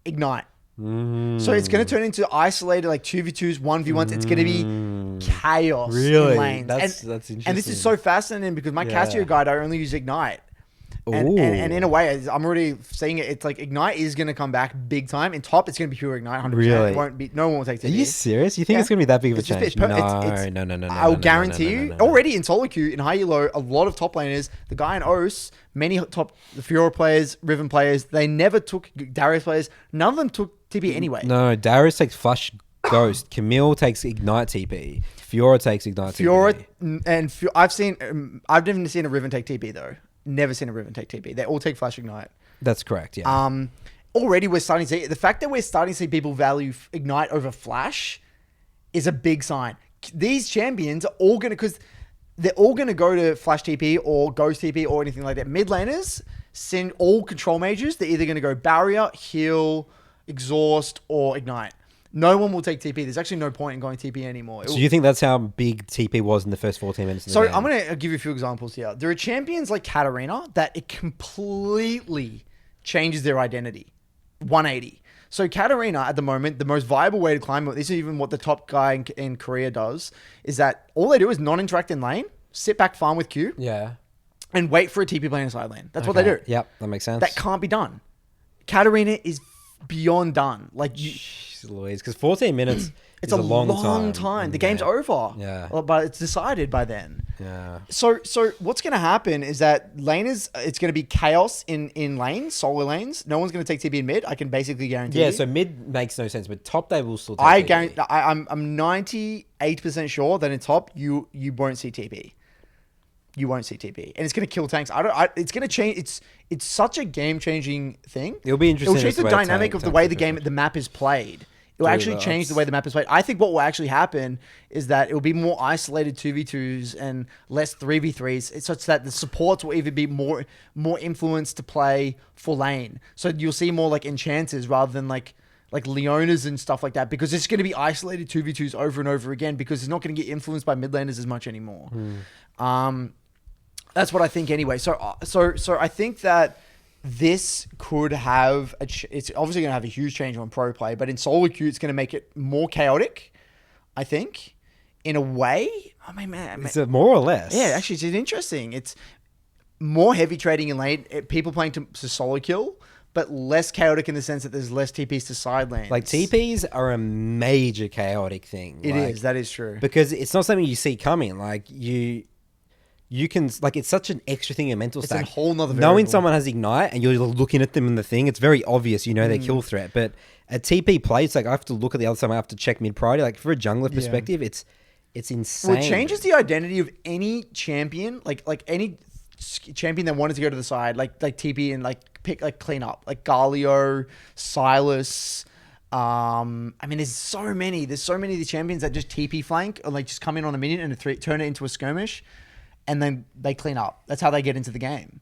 Ignite. So it's going to turn into isolated like 2v2s, 1v1s. It's going to be chaos in lanes. That's interesting. And this is so fascinating because my Cassio guide, I only use Ignite. And in a way, I'm already seeing it. It's like Ignite is going to come back big time. In top, it's going to be pure Ignite. 100%. Really? It won't be. No one will take TP. Are you serious? You think it's going to be that big of a change? No. I will guarantee you. Already in solo queue, in high elo, a lot of top laners, the guy in Os, many the Fiora players, Riven players, they never took Darius players. None of them took TP anyway. No, Darius takes Flash Ghost. Camille takes Ignite TP. Fiora takes Ignite TP. I've never seen a Riven take TP though. Never seen a Riven take TP. They all take Flash Ignite. That's correct, yeah. Already we're starting to see... The fact that we're starting to see people value Ignite over Flash is a big sign. These champions are all going to... Because they're all going to go to Flash TP or Ghost TP or anything like that. Mid laners, send all control mages. They're either going to go Barrier, Heal, Exhaust, or Ignite. No one will take TP. There's actually no point in going TP anymore. So you think that's how big TP was in the first 14 minutes of the game? I'm going to give you a few examples here. There are champions like Katarina that it completely changes their identity. 180. So Katarina, at the moment, the most viable way to climb, this is even what the top guy in Korea does, is that all they do is non-interact in lane, sit back, farm with Q, and wait for a TP play in side lane. That's what they do. Yep, that makes sense. That can't be done. Katarina is beyond done. Like, Jeez Louise, because 14 minutes it's is a long time. The game's over. Yeah. But it's decided by then. Yeah. So what's going to happen is that laners, it's going to be chaos in lanes, solo lanes. No one's going to take TP in mid. I can basically guarantee. Yeah, so mid makes no sense, but top they will still take TP. I'm 98% sure that in top you won't see TP. You won't see TP, and it's going to kill tanks. It's going to change. It's such a game changing thing. It'll be interesting. It'll change the dynamic of the way the map is played. It will actually change the way the map is played. I think what will actually happen is that it will be more isolated 2v2s and less 3v3s. It's such that the supports will even be more influenced to play for lane. So you'll see more like enchanters rather than like Leonas and stuff like that, because it's going to be isolated 2v2s over and over again, because it's not going to get influenced by mid laners as much anymore. That's what I think anyway. So I think that this could have it's obviously going to have a huge change on pro play, but in solo queue it's going to make it more chaotic, I think, in a way. I mean, man, is it more or less? Yeah, actually, it's interesting. It's more heavy trading in lane, people playing to solo kill, but less chaotic in the sense that there's less TPs to side lanes. Like TPs are a major chaotic thing. It is. That is true. Because it's not something you see coming. Like you can, like, it's such an extra thing in mental stack. It's a whole nother Knowing variable. someone has ignite and you're looking at them in the thing, it's very obvious, you know, their kill threat. But a TP play, it's like I have to look at the other side. I have to check mid priority. Like for a jungler perspective, it's insane. Well, it changes the identity of any champion, like any champion that wanted to go to the side, like TP and pick clean up, like Galio, Silas. I mean, there's so many of these champions that just TP flank or like just come in on a minion and turn it into a skirmish, and then they clean up. That's how they get into the game.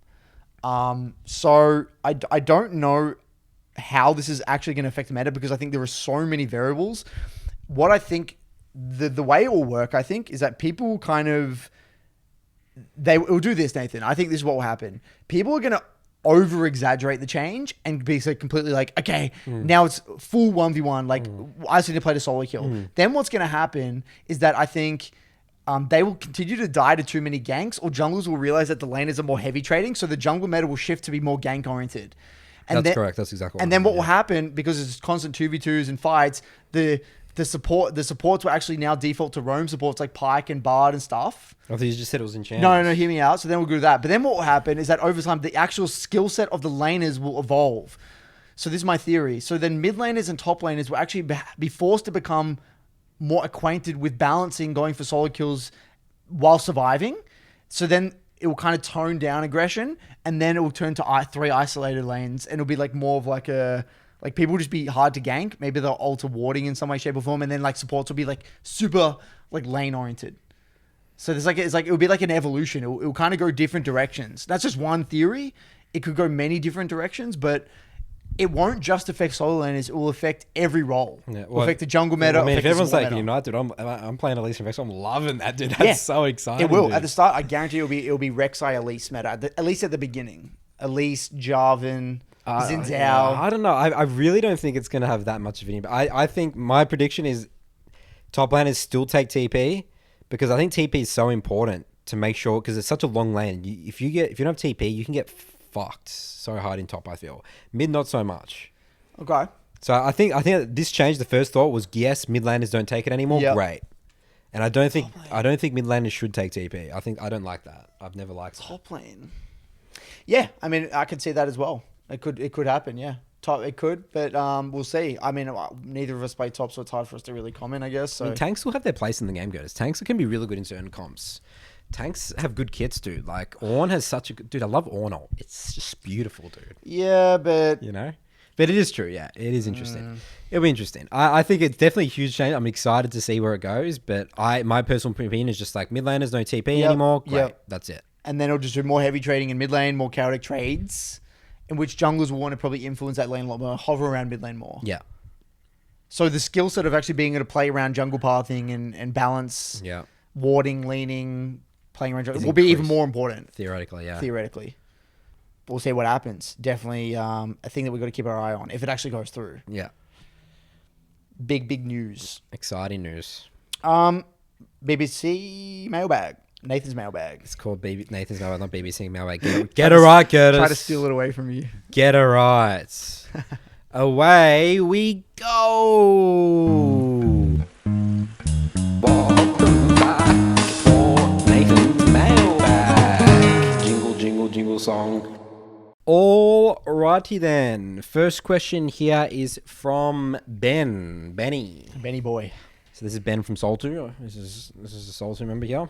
So I don't know how this is actually going to affect the meta because I think there are so many variables. What I think the way it will work, I think, is that people will kind of they will do this, Nathan. I think this is what will happen. People are going to over exaggerate the change and be so completely like, okay, now it's full 1v1. Like I just need to play the solo kill. Then what's going to happen is that I think they will continue to die to too many ganks, or junglers will realize that the laners are more heavy trading. So the jungle meta will shift to be more gank oriented. And That's correct. That's exactly what And then what will happen, because it's constant 2v2s and fights, the supports will actually now default to roam supports like Pyke and Bard and stuff. I thought you just said it was in chance. No, hear me out. So then we'll go to that. But then what will happen is that over time, the actual skill set of the laners will evolve. So this is my theory. So then mid laners and top laners will actually be forced to become more acquainted with balancing, going for solo kills while surviving. So then it will kind of tone down aggression, and then it will turn to 3 isolated lanes, and it'll be like more of like a... Like people will just be hard to gank. Maybe they'll alter warding in some way, shape, or form, and then like supports will be like super like lane oriented. So there's it will be like an evolution. It will kind of go different directions. That's just one theory. It could go many different directions, but it won't just affect solo laners. It will affect every role. Yeah, it will affect the jungle meta. I mean, if everyone's like United, I'm playing Elise and Vex. I'm loving that, dude. That's so exciting. It will. Dude. At the start, I guarantee it'll be Rek'Sai Elise meta. At least at the beginning. Elise, Jarvan. Zinzao. I don't know. I really don't think it's going to have that much of an impact. I think my prediction is top laners still take TP, because I think TP is so important to make sure, because it's such a long lane. If you don't have TP, you can get fucked so hard in top, I feel. Mid, not so much. Okay. So I think this change, the first thought was, yes, mid laners don't take it anymore. Yep. Great. And I don't think mid laners should take TP. I don't like that. I've never liked top lane. Yeah, I mean, I can see that as well. It could happen, yeah. Top, it could, but we'll see. I mean, neither of us play top, so it's hard for us to really comment, I guess. So. I mean, tanks will have their place in the game, guys. Tanks can be really good in certain comps. Tanks have good kits, dude. Like, Ornn has such a good... Dude, I love Ornn. It's just beautiful, dude. Yeah, but... You know? But it is true, yeah. It is interesting. It'll be interesting. I think it's definitely a huge change. I'm excited to see where it goes, but my personal opinion is just like, mid laners, no TP anymore. Great. That's it. And then it'll just do more heavy trading in mid lane, more chaotic trades, in which junglers will want to probably influence that lane a lot more, hover around mid lane more. Yeah. So the skill set of actually being able to play around jungle pathing and balance, warding, leaning, playing around jungle will be even more important. Theoretically, yeah. Theoretically. But we'll see what happens. Definitely a thing that we've got to keep our eye on if it actually goes through. Yeah. Big news. Exciting news. BBC Mailbag. Nathan's Mailbag. It's called Nathan's Mailbag, not BBC Mailbag. Get it right, Curtis. Try to steal it away from you. Get it right. Away we go. Welcome back for Nathan's Mailbag. Jingle, jingle, jingle song. Alrighty then. First question here is from Benny boy. So this is Ben from Soul 2. This is a Soul 2 member here.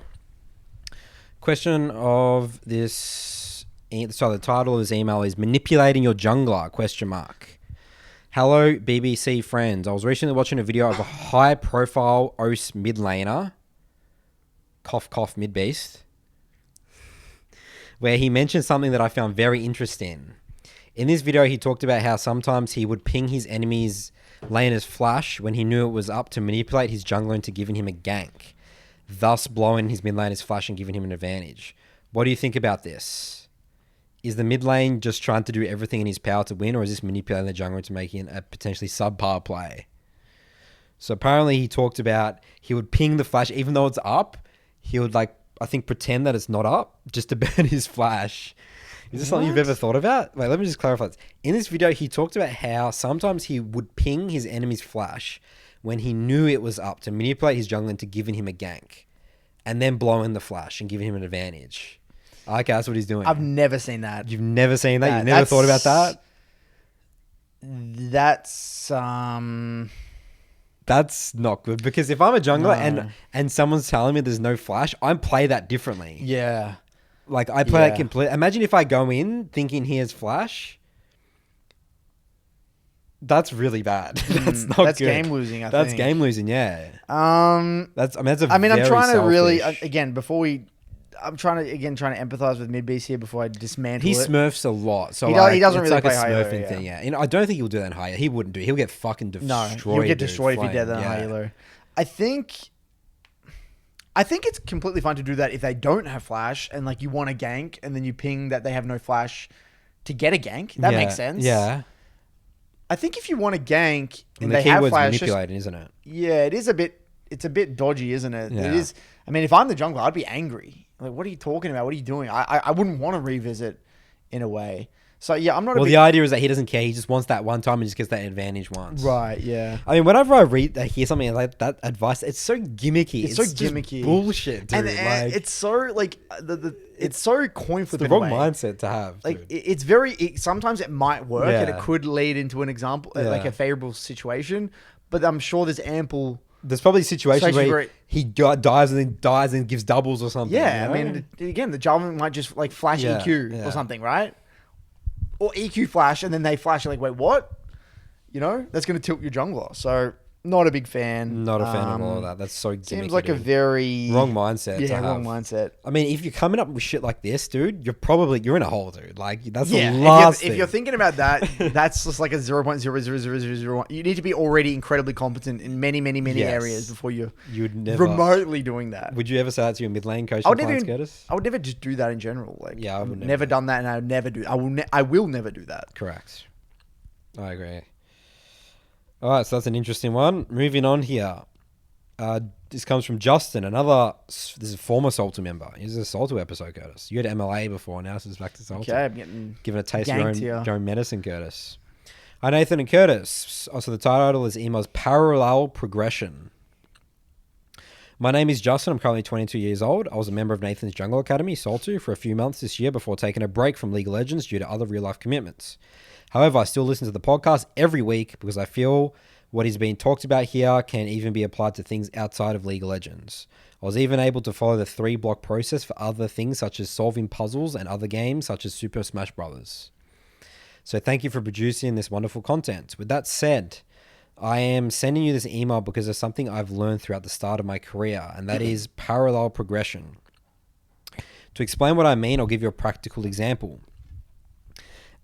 Question of this, so the title of his email is Manipulating Your Jungler, ? Hello, BBC friends. I was recently watching a video of a high-profile OS mid laner, cough, Midbeast, where he mentioned something that I found very interesting. In this video, he talked about how sometimes he would ping his enemy's laner's flash when he knew it was up to manipulate his jungler into giving him a gank, thus blowing his mid laner's flash and giving him an advantage. What do you think about this? Is the mid lane just trying to do everything in his power to win, or is this manipulating the jungler into making a potentially subpar play? So apparently he talked about he would ping the flash, even though it's up, he would like I think, pretend that it's not up just to burn his flash. Is this something you've ever thought about? Wait, let me just clarify this. In this video, he talked about how sometimes he would ping his enemy's flash when he knew it was up to manipulate his jungler into giving him a gank and then blowing the flash and giving him an advantage. Okay, that's what he's doing. I've never seen that. You've never seen that? You've never thought about that? That's not good, because if I'm a jungler and someone's telling me there's no flash, I play that differently. Yeah. Like, I play that completely. Imagine if I go in thinking he has flash. That's really bad. That's not That's good. game losing, I think. That's game losing, yeah. That's I'm trying to really, again, I'm trying to empathize with Midbeast here before I dismantle he it. He smurfs a lot. So he doesn't it's really like play a high elo, smurfing thing, yeah. And I don't think he'll do that in higher. He wouldn't do it. He'll get fucking destroyed. No, you'll get destroyed if you're dead on high elo. I think it's completely fine to do that if they don't have flash and like you want a gank and then you ping that they have no flash to get a gank. That makes sense. Yeah. I think if you want a gank and the they have keyword's flash, manipulating, isn't it? Yeah, it is a bit. It's a bit dodgy, isn't it? Yeah. It is. I mean, if I'm the jungler, I'd be angry. Like, what are you talking about? What are you doing? I wouldn't want to revisit in a way. So yeah, I'm not. Well, the idea is that he doesn't care. He just wants that one time and just gets that advantage once. Right. Yeah. I mean, whenever I hear something like that advice, it's so gimmicky. It's so gimmicky. Bullshit, dude. And it's so like it's so coin flipping. The wrong mindset to have. Like it's very. Sometimes it might work and it could lead into an example, like a favorable situation. But I'm sure there's ample. There's probably situations where he dives and gives doubles or something. Yeah, you know? I mean, again, the Jarvan might just like flash EQ or something, right? Or EQ flash, and then they flash. You're like, wait, what? You know, that's going to tilt your jungler. So, not a big fan. Not a fan of all of that. That's so gimmicky. Seems like a very wrong mindset. Yeah, wrong mindset. I mean, if you're coming up with shit like this, dude, you're in a hole, dude. Like, that's the last thing. If you're thinking about that, that's just like a 0.00001. You need to be already incredibly competent in many areas before you're remotely doing that. Would you ever say that to your mid lane coach? I would never just do that in general. Like, I would never done that, and I would never do. I will never do that. Correct. I agree. All right, so that's an interesting one. Moving on here. This comes from Justin, this is a former Salter member. Here's a Salter episode, Curtis. You had MLA before, now this is back to Salter. Okay, I'm getting giving a taste of your own medicine, Curtis. Hi, Nathan and Curtis. So the title is emails Parallel Progression. My name is Justin. I'm currently 22 years old. I was a member of Nathan's Jungle Academy, Salter, for a few months this year before taking a break from League of Legends due to other real-life commitments. However, I still listen to the podcast every week because I feel what is being talked about here can even be applied to things outside of League of Legends. I was even able to follow the 3-block process for other things such as solving puzzles and other games such as Super Smash Bros. So thank you for producing this wonderful content. With that said, I am sending you this email because of something I've learned throughout the start of my career, and that is parallel progression. To explain what I mean, I'll give you a practical example.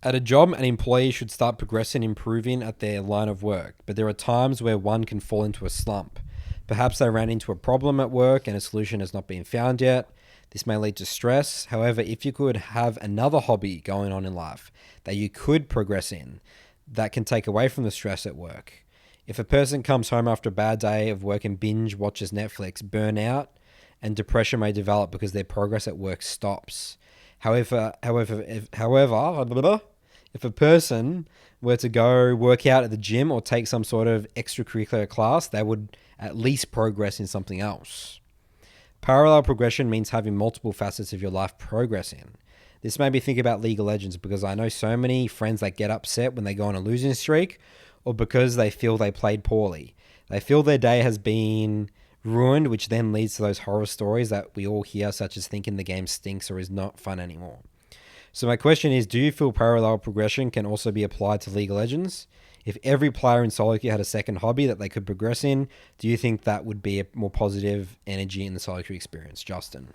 At a job, an employee should start progressing and improving at their line of work, but there are times where one can fall into a slump. Perhaps they ran into a problem at work and a solution has not been found yet. This may lead to stress. However, if you could have another hobby going on in life that you could progress in, that can take away from the stress at work. If a person comes home after a bad day of work and binge watches Netflix, burnout and depression may develop because their progress at work stops. However, if a person were to go work out at the gym or take some sort of extracurricular class, they would at least progress in something else. Parallel progression means having multiple facets of your life progressing. This made me think about League of Legends because I know so many friends that get upset when they go on a losing streak or because they feel they played poorly. They feel their day has been ruined, which then leads to those horror stories that we all hear, such as thinking the game stinks or is not fun anymore. So my question is, do you feel parallel progression can also be applied to League of Legends? If every player in solo queue had a second hobby that they could progress in, do you think that would be a more positive energy in the solo queue experience? Justin.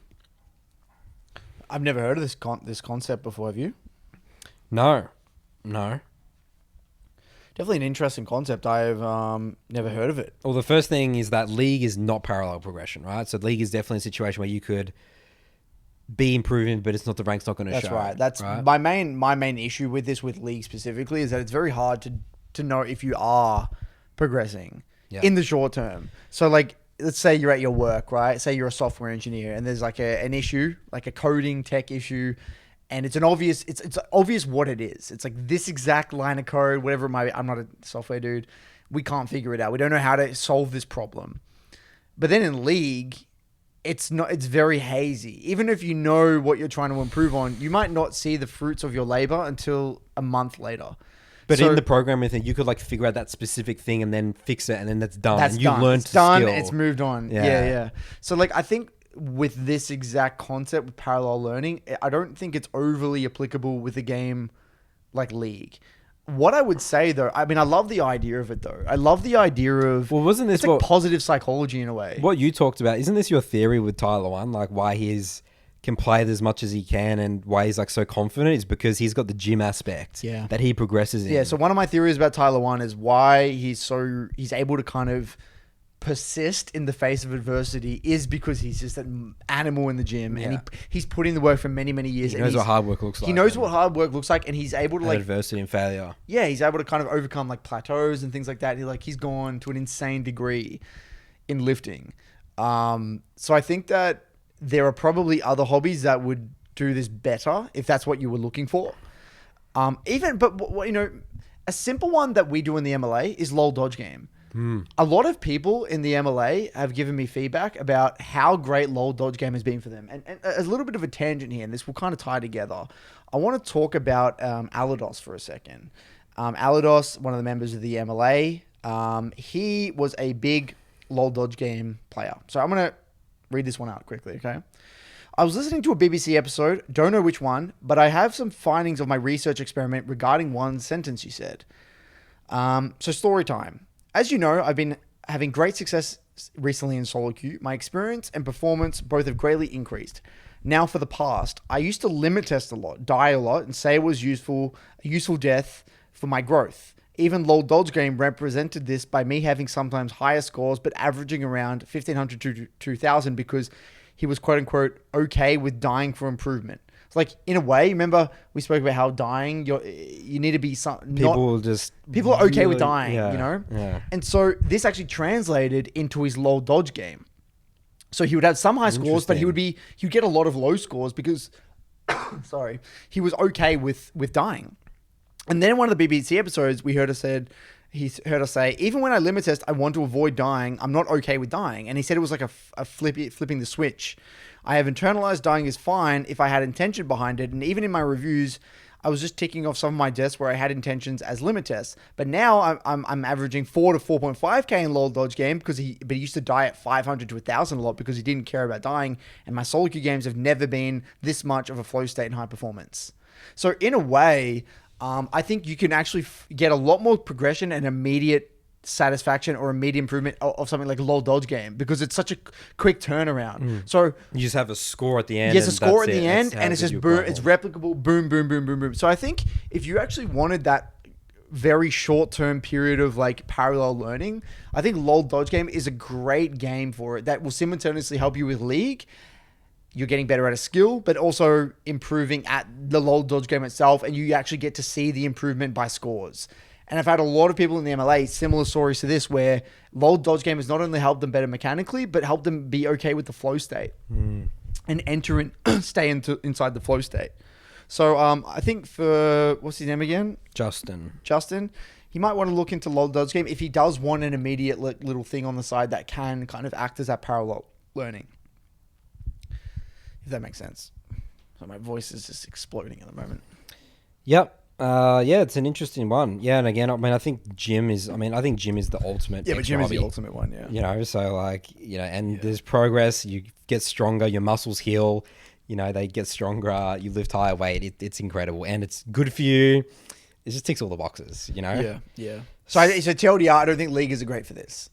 I've never heard of this concept before, have you? No. Definitely an interesting concept. I've never heard of it. Well, the first thing is that League is not parallel progression, right? So League is definitely a situation where you could be improving, but it's not, the rank's not going to show. That's right. That's right? My main issue with this, with League specifically, is that it's very hard to know if you are progressing in the short term. So like let's say you're at your work, right? Say you're a software engineer and there's like an issue, like a coding tech issue, and it's obvious what it is. It's like this exact line of code, whatever it might be. I'm not a software dude. We can't figure it out. We don't know how to solve this problem. But then in League, it's very hazy. Even if you know what you're trying to improve on, you might not see the fruits of your labor until a month later. But in the programming thing, you could like figure out that specific thing and then fix it, and then that's done. And you learned it's done. skill. It's moved on. Yeah. So like, I think with this exact concept with parallel learning, I don't think it's overly applicable with a game like League. What I would say though, I mean, I love the idea of it though. I love the idea of wasn't this it's like positive psychology in a way? What you talked about, isn't this your theory with Tyler 1? Like why can play it as much as he can and why he's like so confident is because he's got the gym aspect that he progresses in. Yeah, so one of my theories about Tyler 1 is why he's able to kind of persist in the face of adversity is because he's just an animal in the gym and he's put in the work for many, many years. He knows what hard work looks like. He knows what hard work looks like and he's able to like... adversity and failure. Yeah, he's able to kind of overcome like plateaus and things like that. He's gone to an insane degree in lifting. So I think that there are probably other hobbies that would do this better if that's what you were looking for. A simple one that we do in the MLA is LOL Dodge Game. A lot of people in the MLA have given me feedback about how great LOL Dodge Game has been for them. And a little bit of a tangent here, and this will kind of tie together. I want to talk about Alados for a second. Alados, one of the members of the MLA, he was a big LOL Dodge Game player. So I'm going to read this one out quickly, okay? I was listening to a BBC episode, don't know which one, but I have some findings of my research experiment regarding one sentence you said. So story time. As you know, I've been having great success recently in solo queue. My experience and performance both have greatly increased. Now for the past, I used to limit test a lot, die a lot, and say it was a useful death for my growth. Even LOL Dodge Game represented this by me having sometimes higher scores, but averaging around 1,500 to 2,000 because he was quote unquote okay with dying for improvement. It's like in a way, remember we spoke about how dying, you need to be people are okay with dying, you know? Yeah. And so this actually translated into his LOL Dodge Game. So he would have some high scores, but he'd get a lot of low scores because, he was okay with dying. And then in one of the BBC episodes, he heard us say, even when I limit test, I want to avoid dying. I'm not okay with dying. And he said it was like a flipping the switch. I have internalized dying is fine if I had intention behind it. And even in my reviews, I was just ticking off some of my deaths where I had intentions as limit tests. But now I'm averaging 4 to 4.5k in LOL Dodge Game but he used to die at 500 to 1,000 a lot because he didn't care about dying. And my solo queue games have never been this much of a flow state and high performance. So in a way, I think you can actually get a lot more progression and immediate satisfaction or immediate improvement of something like a LOL Dodge Game because it's such a quick turnaround. So you just have a score at the end. Yes, a score at the end, and it's just boom. It's replicable. Boom, boom, boom, boom, boom. So I think if you actually wanted that very short-term period of like parallel learning, I think LOL Dodge Game is a great game for it that will simultaneously help you with League. You're getting better at a skill, but also improving at the LOL Dodge Game itself, and you actually get to see the improvement by scores. And I've had a lot of people in the MLA, similar stories to this, where LOL Dodge Game has not only helped them better mechanically, but helped them be okay with the flow state and stay inside the flow state. So I think for, what's his name again? Justin. He might want to look into LOL Dodge Game if he does want an immediate little thing on the side that can kind of act as that parallel learning. If that makes sense. So my voice is just exploding at the moment. Yep. It's an interesting one. Yeah, and again, I think gym is the ultimate. Yeah, but gym hobby. Is the ultimate one, yeah. You know, so like, you know, and there's progress, you get stronger, your muscles heal, you know, they get stronger, you lift higher weight, it's incredible. And it's good for you. It just ticks all the boxes, you know? Yeah. So TLDR, I don't think League is great for this.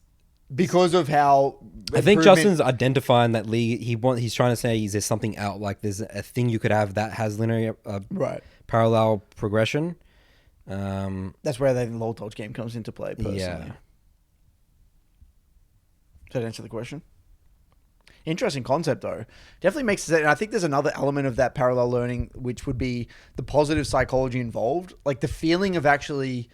Because of how I think Justin's identifying that League, he's trying to say is there something out, like there's a thing you could have that has linear parallel progression. That's where the LOL Dodge Game comes into play personally. Yeah. Does that answer the question? Interesting concept though. Definitely makes sense. And I think there's another element of that parallel learning, which would be the positive psychology involved. Like the feeling of actually,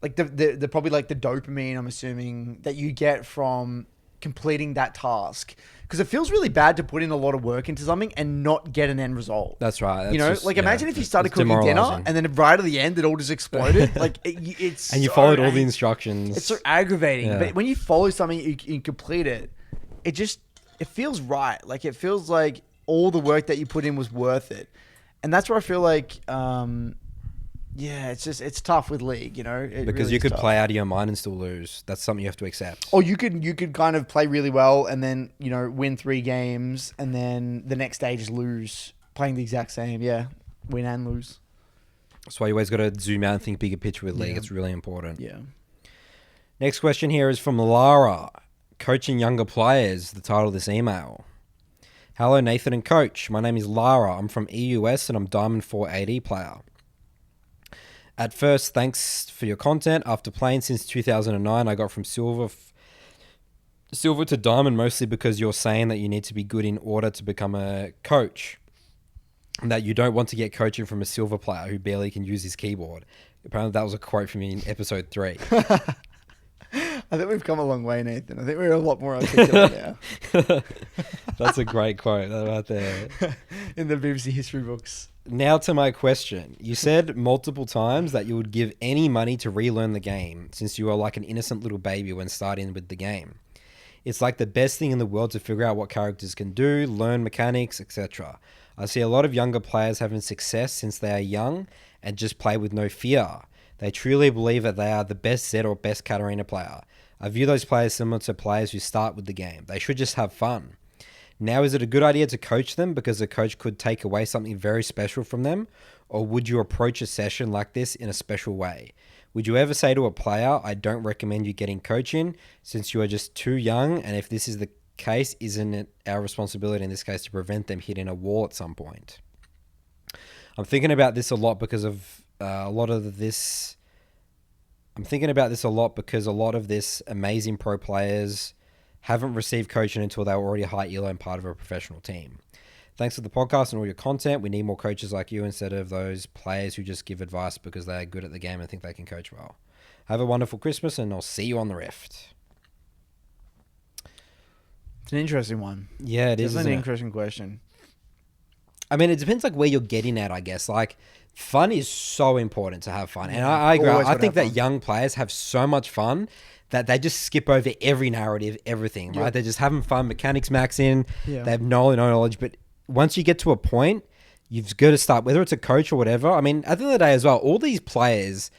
like the probably like the dopamine, I'm assuming, that you get from completing that task. Because it feels really bad to put in a lot of work into something and not get an end result. That's right. That's imagine if you started cooking dinner and then right at the end it all just exploded. It's and you followed all the instructions. It's so aggravating. Yeah. But when you follow something, you complete it. It feels right. Like it feels like all the work that you put in was worth it. And that's where I feel like, it's tough with League, because really you could play out of your mind and still lose. That's something you have to accept. Or you could kind of play really well and then, win 3 games and then the next day just lose playing the exact same. Yeah. Win and lose. That's why you always got to zoom out and think bigger picture with League. It's really important. Yeah. Next question here is from Lara. Coaching younger players, the title of this email. Hello, Nathan and Coach. My name is Lara. I'm from EUS and I'm Diamond 480 player. At first, thanks for your content. After playing since 2009, I got from silver to diamond mostly because you're saying that you need to be good in order to become a coach. And that you don't want to get coaching from a silver player who barely can use his keyboard. Apparently that was a quote from me in episode 3. I think we've come a long way, Nathan. I think we're a lot more articulate now. That's a great quote right there. In the BBC history books. Now to my question. You said multiple times that you would give any money to relearn the game since you are like an innocent little baby when starting with the game. It's like the best thing in the world to figure out what characters can do, learn mechanics, etc. I see a lot of younger players having success since they are young and just play with no fear. They truly believe that they are the best Zed or best Katarina player. I view those players similar to players who start with the game. They should just have fun. Now, is it a good idea to coach them because the coach could take away something very special from them? Or would you approach a session like this in a special way? Would you ever say to a player, I don't recommend you getting coaching since you are just too young, and if this is the case, isn't it our responsibility in this case to prevent them hitting a wall at some point? I'm thinking about this a lot because of a lot of this amazing pro players haven't received coaching until they were already a high elo and part of a professional team. Thanks for the podcast and all your content. We need more coaches like you instead of those players who just give advice because they are good at the game and think they can coach well. Have a wonderful Christmas and I'll see you on the Rift. It's an interesting one. Yeah, it is. It's an interesting question. I mean, it depends like where you're getting at, I guess. Like, fun is so important to have fun. And I agree. I think that young players have so much fun that they just skip over every narrative, everything, right? They're just having fun, mechanics maxing. Yeah. They have no knowledge. But once you get to a point, you've got to start, whether it's a coach or whatever. I mean, at the end of the day as well, all these players,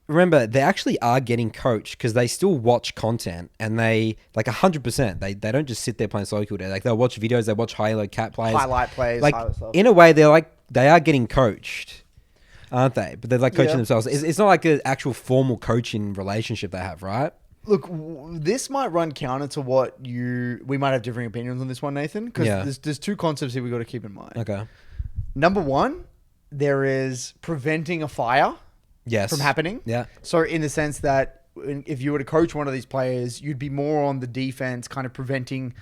remember, they actually are getting coached because they still watch content and they, like 100%, they don't just sit there playing solo queue. Like they'll watch videos, they watch high-elo cat players. Highlight plays. Like, in a way, they are getting coached, aren't they? But they're like coaching themselves. It's not like an actual formal coaching relationship they have, right? Look, this might run counter to what we might have differing opinions on this one, Nathan, because there's 2 concepts here we've got to keep in mind. Okay. Number 1, there is preventing a fire from happening. Yeah. So in the sense that if you were to coach one of these players, you'd be more on the defense, kind of preventing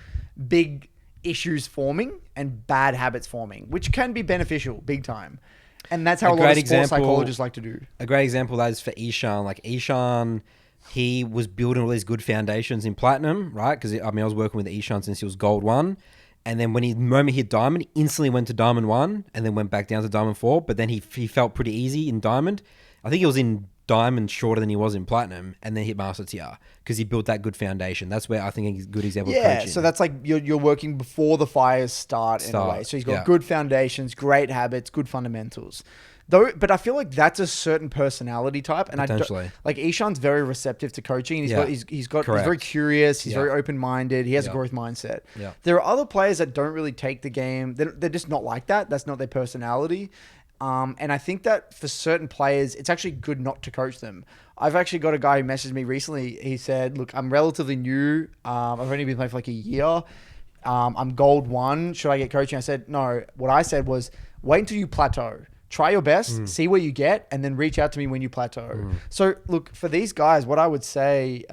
big issues forming and bad habits forming, which can be beneficial big time. And that's how a lot of sports psychologists like to do. A great example of that is for Ishan. Like Ishan, he was building all these good foundations in Platinum, right? Because I was working with Ishan since he was Gold 1. And then when the moment he hit Diamond, he instantly went to Diamond 1 and then went back down to Diamond 4. But then he felt pretty easy in Diamond. I think he was in Diamond shorter than he was in Platinum and then hit Master Tier because he built that good foundation. That's where I think he's a good example of coaching. So that's like you're working before the fires start in a way. So he's got good foundations, great habits, good fundamentals. But I feel like that's a certain personality type, and like Ishan's very receptive to coaching. He's very curious. He's very open minded. He has a growth mindset. Yeah. There are other players that don't really take the game. They're just not like that. That's not their personality. And I think that for certain players, it's actually good not to coach them. I've actually got a guy who messaged me recently. He said, "Look, I'm relatively new. I've only been playing for like a year. I'm Gold 1. Should I get coaching?" I said, "No." What I said was, "Wait until you plateau. Try your best, see where you get, and then reach out to me when you plateau." So look, for these guys, what I would say,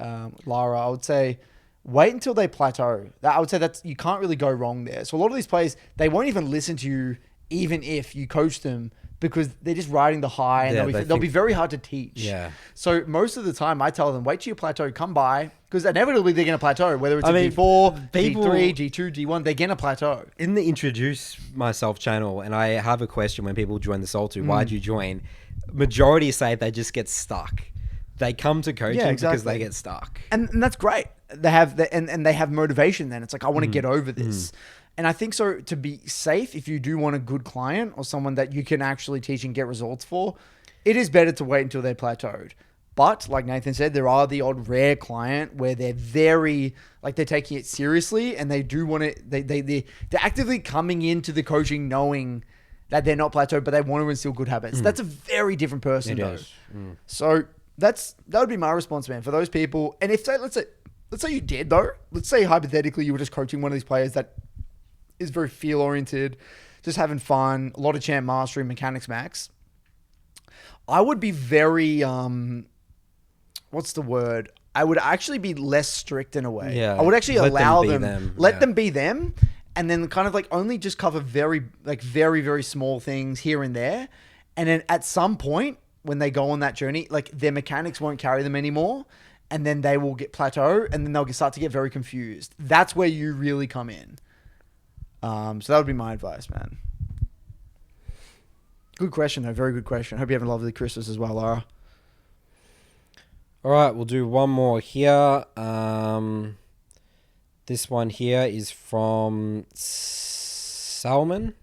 Lara, I would say, wait until they plateau. I would say that you can't really go wrong there. So a lot of these players, they won't even listen to you even if you coach them because they're just riding the high, and they'll be very hard to teach. Yeah. So most of the time, I tell them, wait till you plateau, come by, because inevitably they're going to plateau. Whether it's D4, D3, G2, D1, they're going to plateau. In the Introduce Myself channel, and I have a question when people join the Soul 2, why'd you join? Majority say they just get stuck. They come to coaching because they get stuck. And that's great. They have and they have motivation then. It's like, I want to get over this. And I think so, to be safe, if you do want a good client or someone that you can actually teach and get results for, it is better to wait until they're plateaued. But like Nathan said, there are the odd rare client where they're very, like, they're taking it seriously and they do want to, they're actively coming into the coaching knowing that they're not plateaued, but they want to instill good habits. That's a very different person though. So that would be my response, man, for those people. And if let's say you did though, let's say hypothetically you were just coaching one of these players that is very feel oriented, just having fun, a lot of champ mastery, mechanics max. I would be very, what's the word? I would actually be less strict in a way. Yeah. I would actually allow them, let Yeah. them be them, and then kind of like only just cover very, very small things here and there. And then at some point when they go on that journey, like their mechanics won't carry them anymore. And then they will get plateau, and then they'll start to get very confused. That's where you really come in. So that would be my advice, man. Good question, though. Very good question. Hope you have a lovely Christmas as well, Lara. All right, we'll do one more here. This one here is from Selman.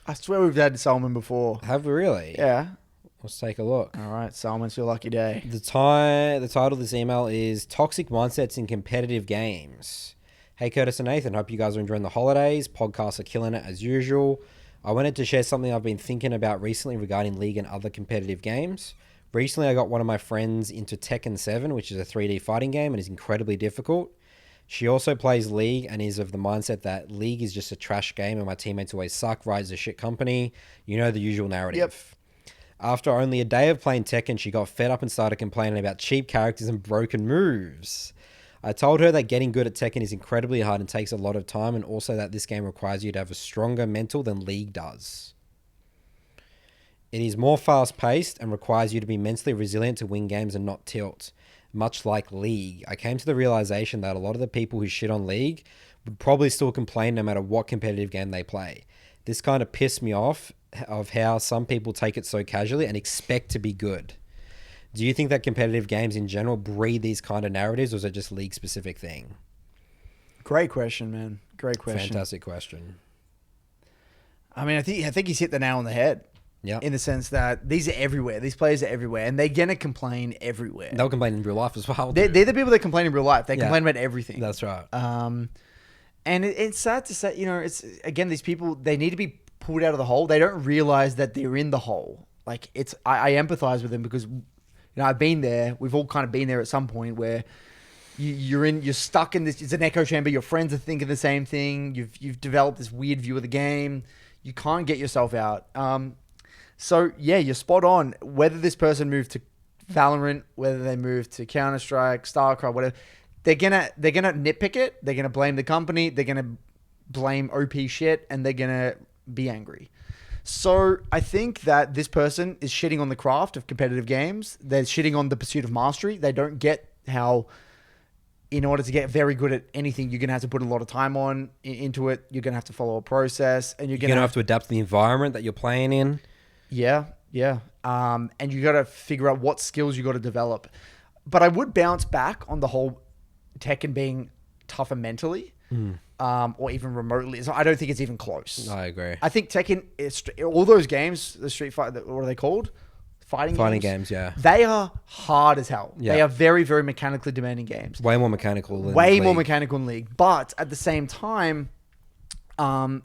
I swear we've had Selman before. Have we really? Yeah. Let's take a look. All right, Selman, it's your lucky day. The title of this email is Toxic Mindsets in Competitive Games. Hey, Curtis and Nathan, hope you guys are enjoying the holidays. Podcasts are killing it as usual. I wanted to share something I've been thinking about recently regarding League and other competitive games. Recently, I got one of my friends into Tekken 7, which is a 3D fighting game and is incredibly difficult. She also plays League and is of the mindset that League is just a trash game and my teammates always suck, Rise a shit company. You know the usual narrative. Yep. After only a day of playing Tekken, she got fed up and started complaining about cheap characters and broken moves. I told her that getting good at Tekken is incredibly hard and takes a lot of time, and also that this game requires you to have a stronger mental than League does. It is more fast-paced and requires you to be mentally resilient to win games and not tilt. Much like League, I came to the realization that a lot of the people who shit on League would probably still complain no matter what competitive game they play. This kind of pissed me off of how some people take it so casually and expect to be good. Do you think that competitive games in general breed these kind of narratives, or is it just League-specific thing? Great question, man. Great question. Fantastic question. I mean, I think he's hit the nail on the head. Yeah. In the sense that these are everywhere. These players are everywhere, and they're gonna complain everywhere. They'll complain in real life as well. They're the people that complain in real life. They complain about everything. That's right. And it's sad to say, it's, again, these people, they need to be pulled out of the hole. They don't realize that they're in the hole. Like, I empathize with them because, I've been there. We've all kind of been there at some point where you're stuck in this. It's an echo chamber. Your friends are thinking the same thing. You've developed this weird view of the game. You can't get yourself out. So yeah, you're spot on. Whether this person moved to Valorant, whether they moved to Counter-Strike, StarCraft, whatever, they're gonna nitpick it. They're gonna blame the company. They're gonna blame OP shit, and they're gonna be angry. So I think that this person is shitting on the craft of competitive games. They're shitting on the pursuit of mastery. They don't get how, in order to get very good at anything, you're going to have to put a lot of time into it. You're going to have to follow a process, and you're going to have to adapt to the environment that you're playing in. Yeah. And you got to figure out what skills you got to develop. But I would bounce back on the whole Tekken being tougher mentally. Or even remotely. So I don't think it's even close. I agree. I think Tekken, all those games, the Street Fighter, what are they called? Fighting games, yeah. They are hard as hell. Yeah. They are very, very mechanically demanding games. Way more mechanical than Way League. more mechanical than League. But at the same time, and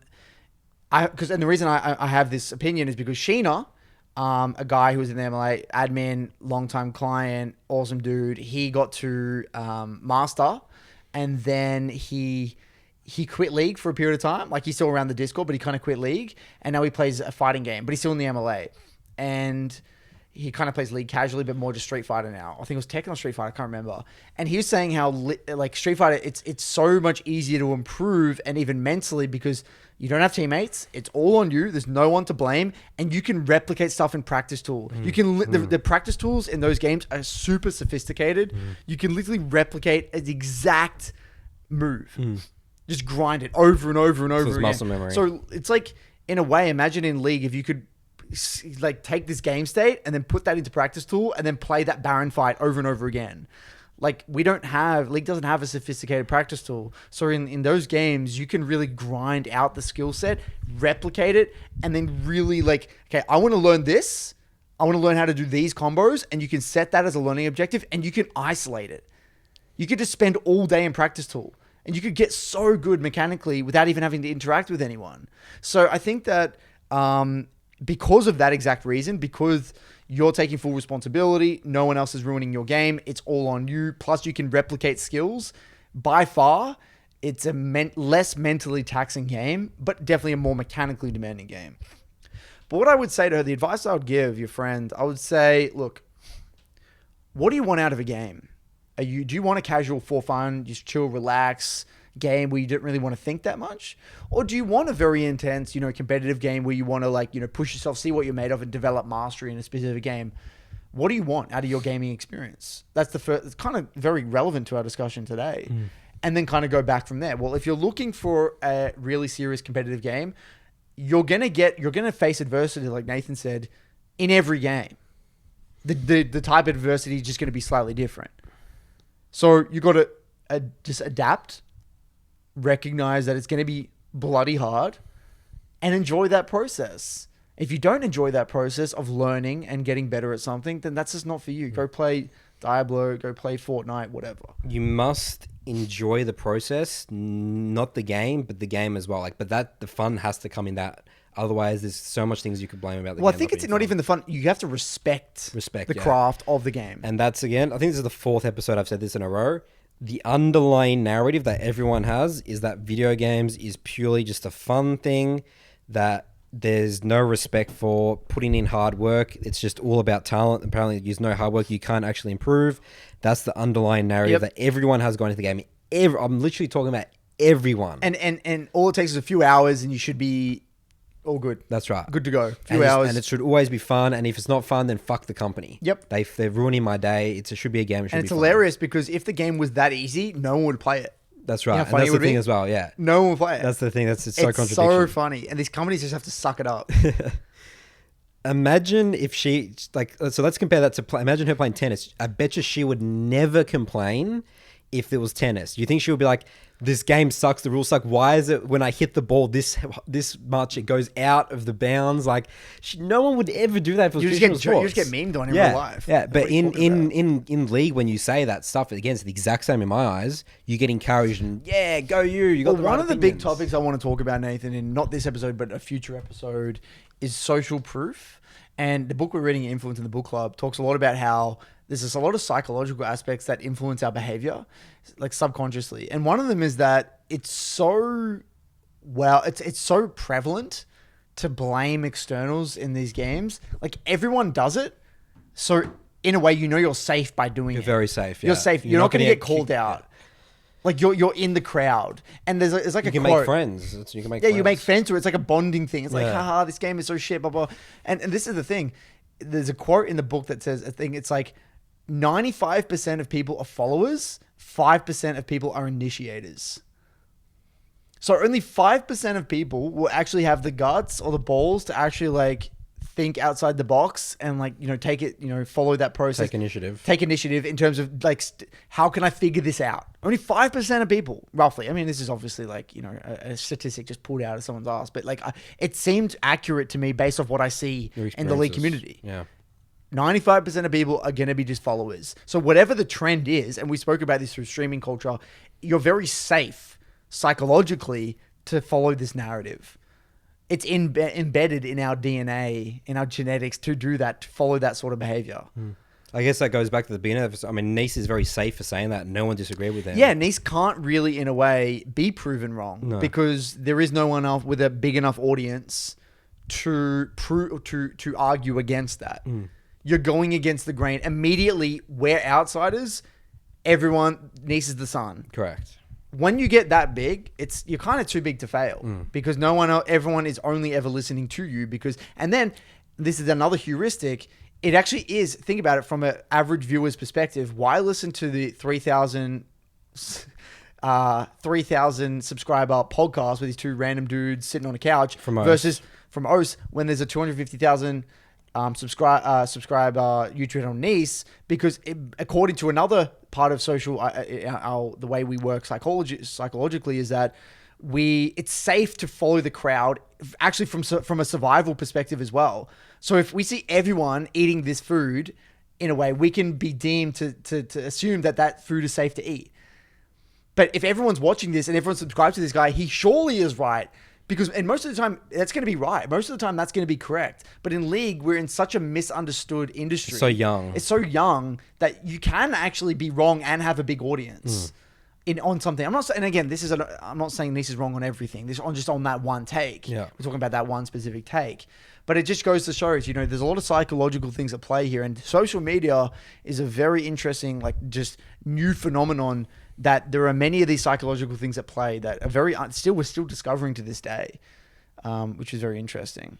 the reason I have this opinion is because Sheena, a guy who was in the MLA, admin, longtime client, awesome dude, he got to master, and then he quit League for a period of time. Like, he's still around the Discord, but he kind of quit League, and now he plays a fighting game, but he's still in the MLA. And he kind of plays League casually, but more just Street Fighter now. I think it was Tekken or Street Fighter, I can't remember. And he was saying how like Street Fighter, it's so much easier to improve and even mentally because you don't have teammates. It's all on you. There's no one to blame, and you can replicate stuff in practice tool. You can the practice tools in those games are super sophisticated. You can literally replicate an exact move. Just grind it over and over and over again. Muscle memory. So it's like, in a way, imagine in League if you could like take this game state and then put that into practice tool and then play that Baron fight over and over again. Like League doesn't have a sophisticated practice tool. So in those games, you can really grind out the skill set, replicate it, and then really like, okay, I want to learn this. I want to learn how to do these combos, and you can set that as a learning objective and you can isolate it. You could just spend all day in practice tool and you could get so good mechanically without even having to interact with anyone. So I think that, because of that exact reason, because you're taking full responsibility, no one else is ruining your game, it's all on you, plus you can replicate skills, by far, it's a less mentally taxing game, but definitely a more mechanically demanding game. But what I would say to her, the advice I would give your friend, I would say, look, what do you want out of a game? Do you want a casual, for fun, just chill, relax game where you don't really want to think that much? Or do you want a very intense, competitive game where you want to push yourself, see what you're made of and develop mastery in a specific game? What do you want out of your gaming experience? That's the first, it's kind of very relevant to our discussion today. And then kind of go back from there. Well, if you're looking for a really serious competitive game, you're going to face adversity, like Nathan said, in every game. The type of adversity is just going to be slightly different. So you got to just adapt, recognize that it's going to be bloody hard, and enjoy that process. If you don't enjoy that process of learning and getting better at something, then that's just not for you. Go play Diablo, go play Fortnite, whatever. You must enjoy the process, not the game, but the game as well. But the fun has to come in that. Otherwise, there's so much things you could blame about the game. Well, I think it's not even the fun. You have to respect the craft of the game. And that's, again, I think this is the 4th episode I've said this in a row. The underlying narrative that everyone has is that video games is purely just a fun thing, that there's no respect for putting in hard work. It's just all about talent. Apparently, there's no hard work. You can't actually improve. That's the underlying narrative that everyone has going into the game. I'm literally talking about everyone. And all it takes is a few hours and you should be all good. That's right. Good to go. A few hours. And it should always be fun. And if it's not fun, then fuck the company. Yep. They're ruining my day. It should be a game. It's hilarious because if the game was that easy, no one would play it. That's right. And that's the thing as well, yeah. No one will play it. That's the thing. It's so contradictory. So funny. And these companies just have to suck it up. Imagine if she, so let's compare that to, imagine her playing tennis. I bet you she would never complain if there was tennis. Do you think she would be like, this game sucks, the rules suck, why is it when I hit the ball this much, it goes out of the bounds? No one would ever do that for traditional sports. You just get memed on in real life. Yeah, but in League, when you say that stuff, again, it's the exact same in my eyes. You get encouraged and, go you. You got one of the big topics I want to talk about, Nathan, in not this episode, but a future episode, is social proof. And the book we're reading, Influence in the Book Club, talks a lot about how there's a lot of psychological aspects that influence our behavior, subconsciously. And one of them is that it's so prevalent to blame externals in these games. Everyone does it. So in a way, you're safe by doing it. You're very safe. Yeah. You're safe. You're not going to get called out. You're in the crowd, and there's a quote. You can make friends. You can make friends. You make friends, or it's like a bonding thing. It's haha, this game is so shit, blah blah. And this is the thing. There's a quote in the book that says, I think it's 95% of people are followers, 5% of people are initiators. So only 5% of people will actually have the guts or the balls to actually think outside the box and take it, follow that process. Take initiative in terms of how can I figure this out? Only 5% of people, roughly. I mean, this is obviously a statistic just pulled out of someone's ass, but it seemed accurate to me based off what I see in the League community. Yeah. 95% of people are going to be just followers. So whatever the trend is, and we spoke about this through streaming culture, you're very safe psychologically to follow this narrative. It's embedded in our DNA, in our genetics to do that, to follow that sort of behavior. I guess that goes back to the beginning. I mean, Neace is very safe for saying that. No one disagreed with him. Yeah, Neace can't really, in a way, be proven wrong because there is no one else with a big enough audience to argue against that. you're going against the grain. Immediately, we're outsiders. Everyone, Neace is the sun. Correct. When you get that big, you're kind of too big to fail because everyone is only ever listening to you and then this is another heuristic. It actually is, think about it from an average viewer's perspective. Why listen to the 3,000 subscriber podcast with these two random dudes sitting on a couch versus from Os when there's a 250,000 subscriber YouTube channel Neace, because according to another part of social, the way we work psychologically is that it's safe to follow the crowd, actually from a survival perspective as well. So if we see everyone eating this food in a way, we can be deemed to assume that food is safe to eat. But if everyone's watching this and everyone subscribes to this guy, he surely is right. And most of the time, that's going to be right. Most of the time, that's going to be correct. But in League, we're in such a misunderstood industry. It's so young. It's so young that you can actually be wrong and have a big audience on something. I'm not saying Neace is wrong on everything. This on just on that one take. Yeah. We're talking about that one specific take. But it just goes to show, there's a lot of psychological things at play here. And social media is a very interesting, just new phenomenon, that there are many of these psychological things at play that are we're still discovering to this day, which is very interesting,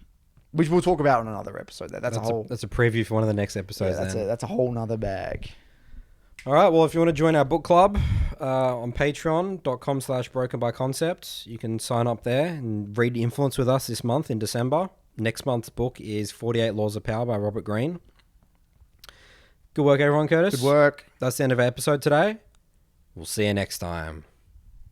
which we'll talk about on another episode. That's a preview for one of the next episodes. Yeah, that's a whole nother bag. All right. Well, if you want to join our book club on patreon.com/brokenbyconcept, you can sign up there and read Influence with us this month in December. Next month's book is 48 Laws of Power by Robert Greene. Good work, everyone, Curtis. Good work. That's the end of our episode today. We'll see you next time.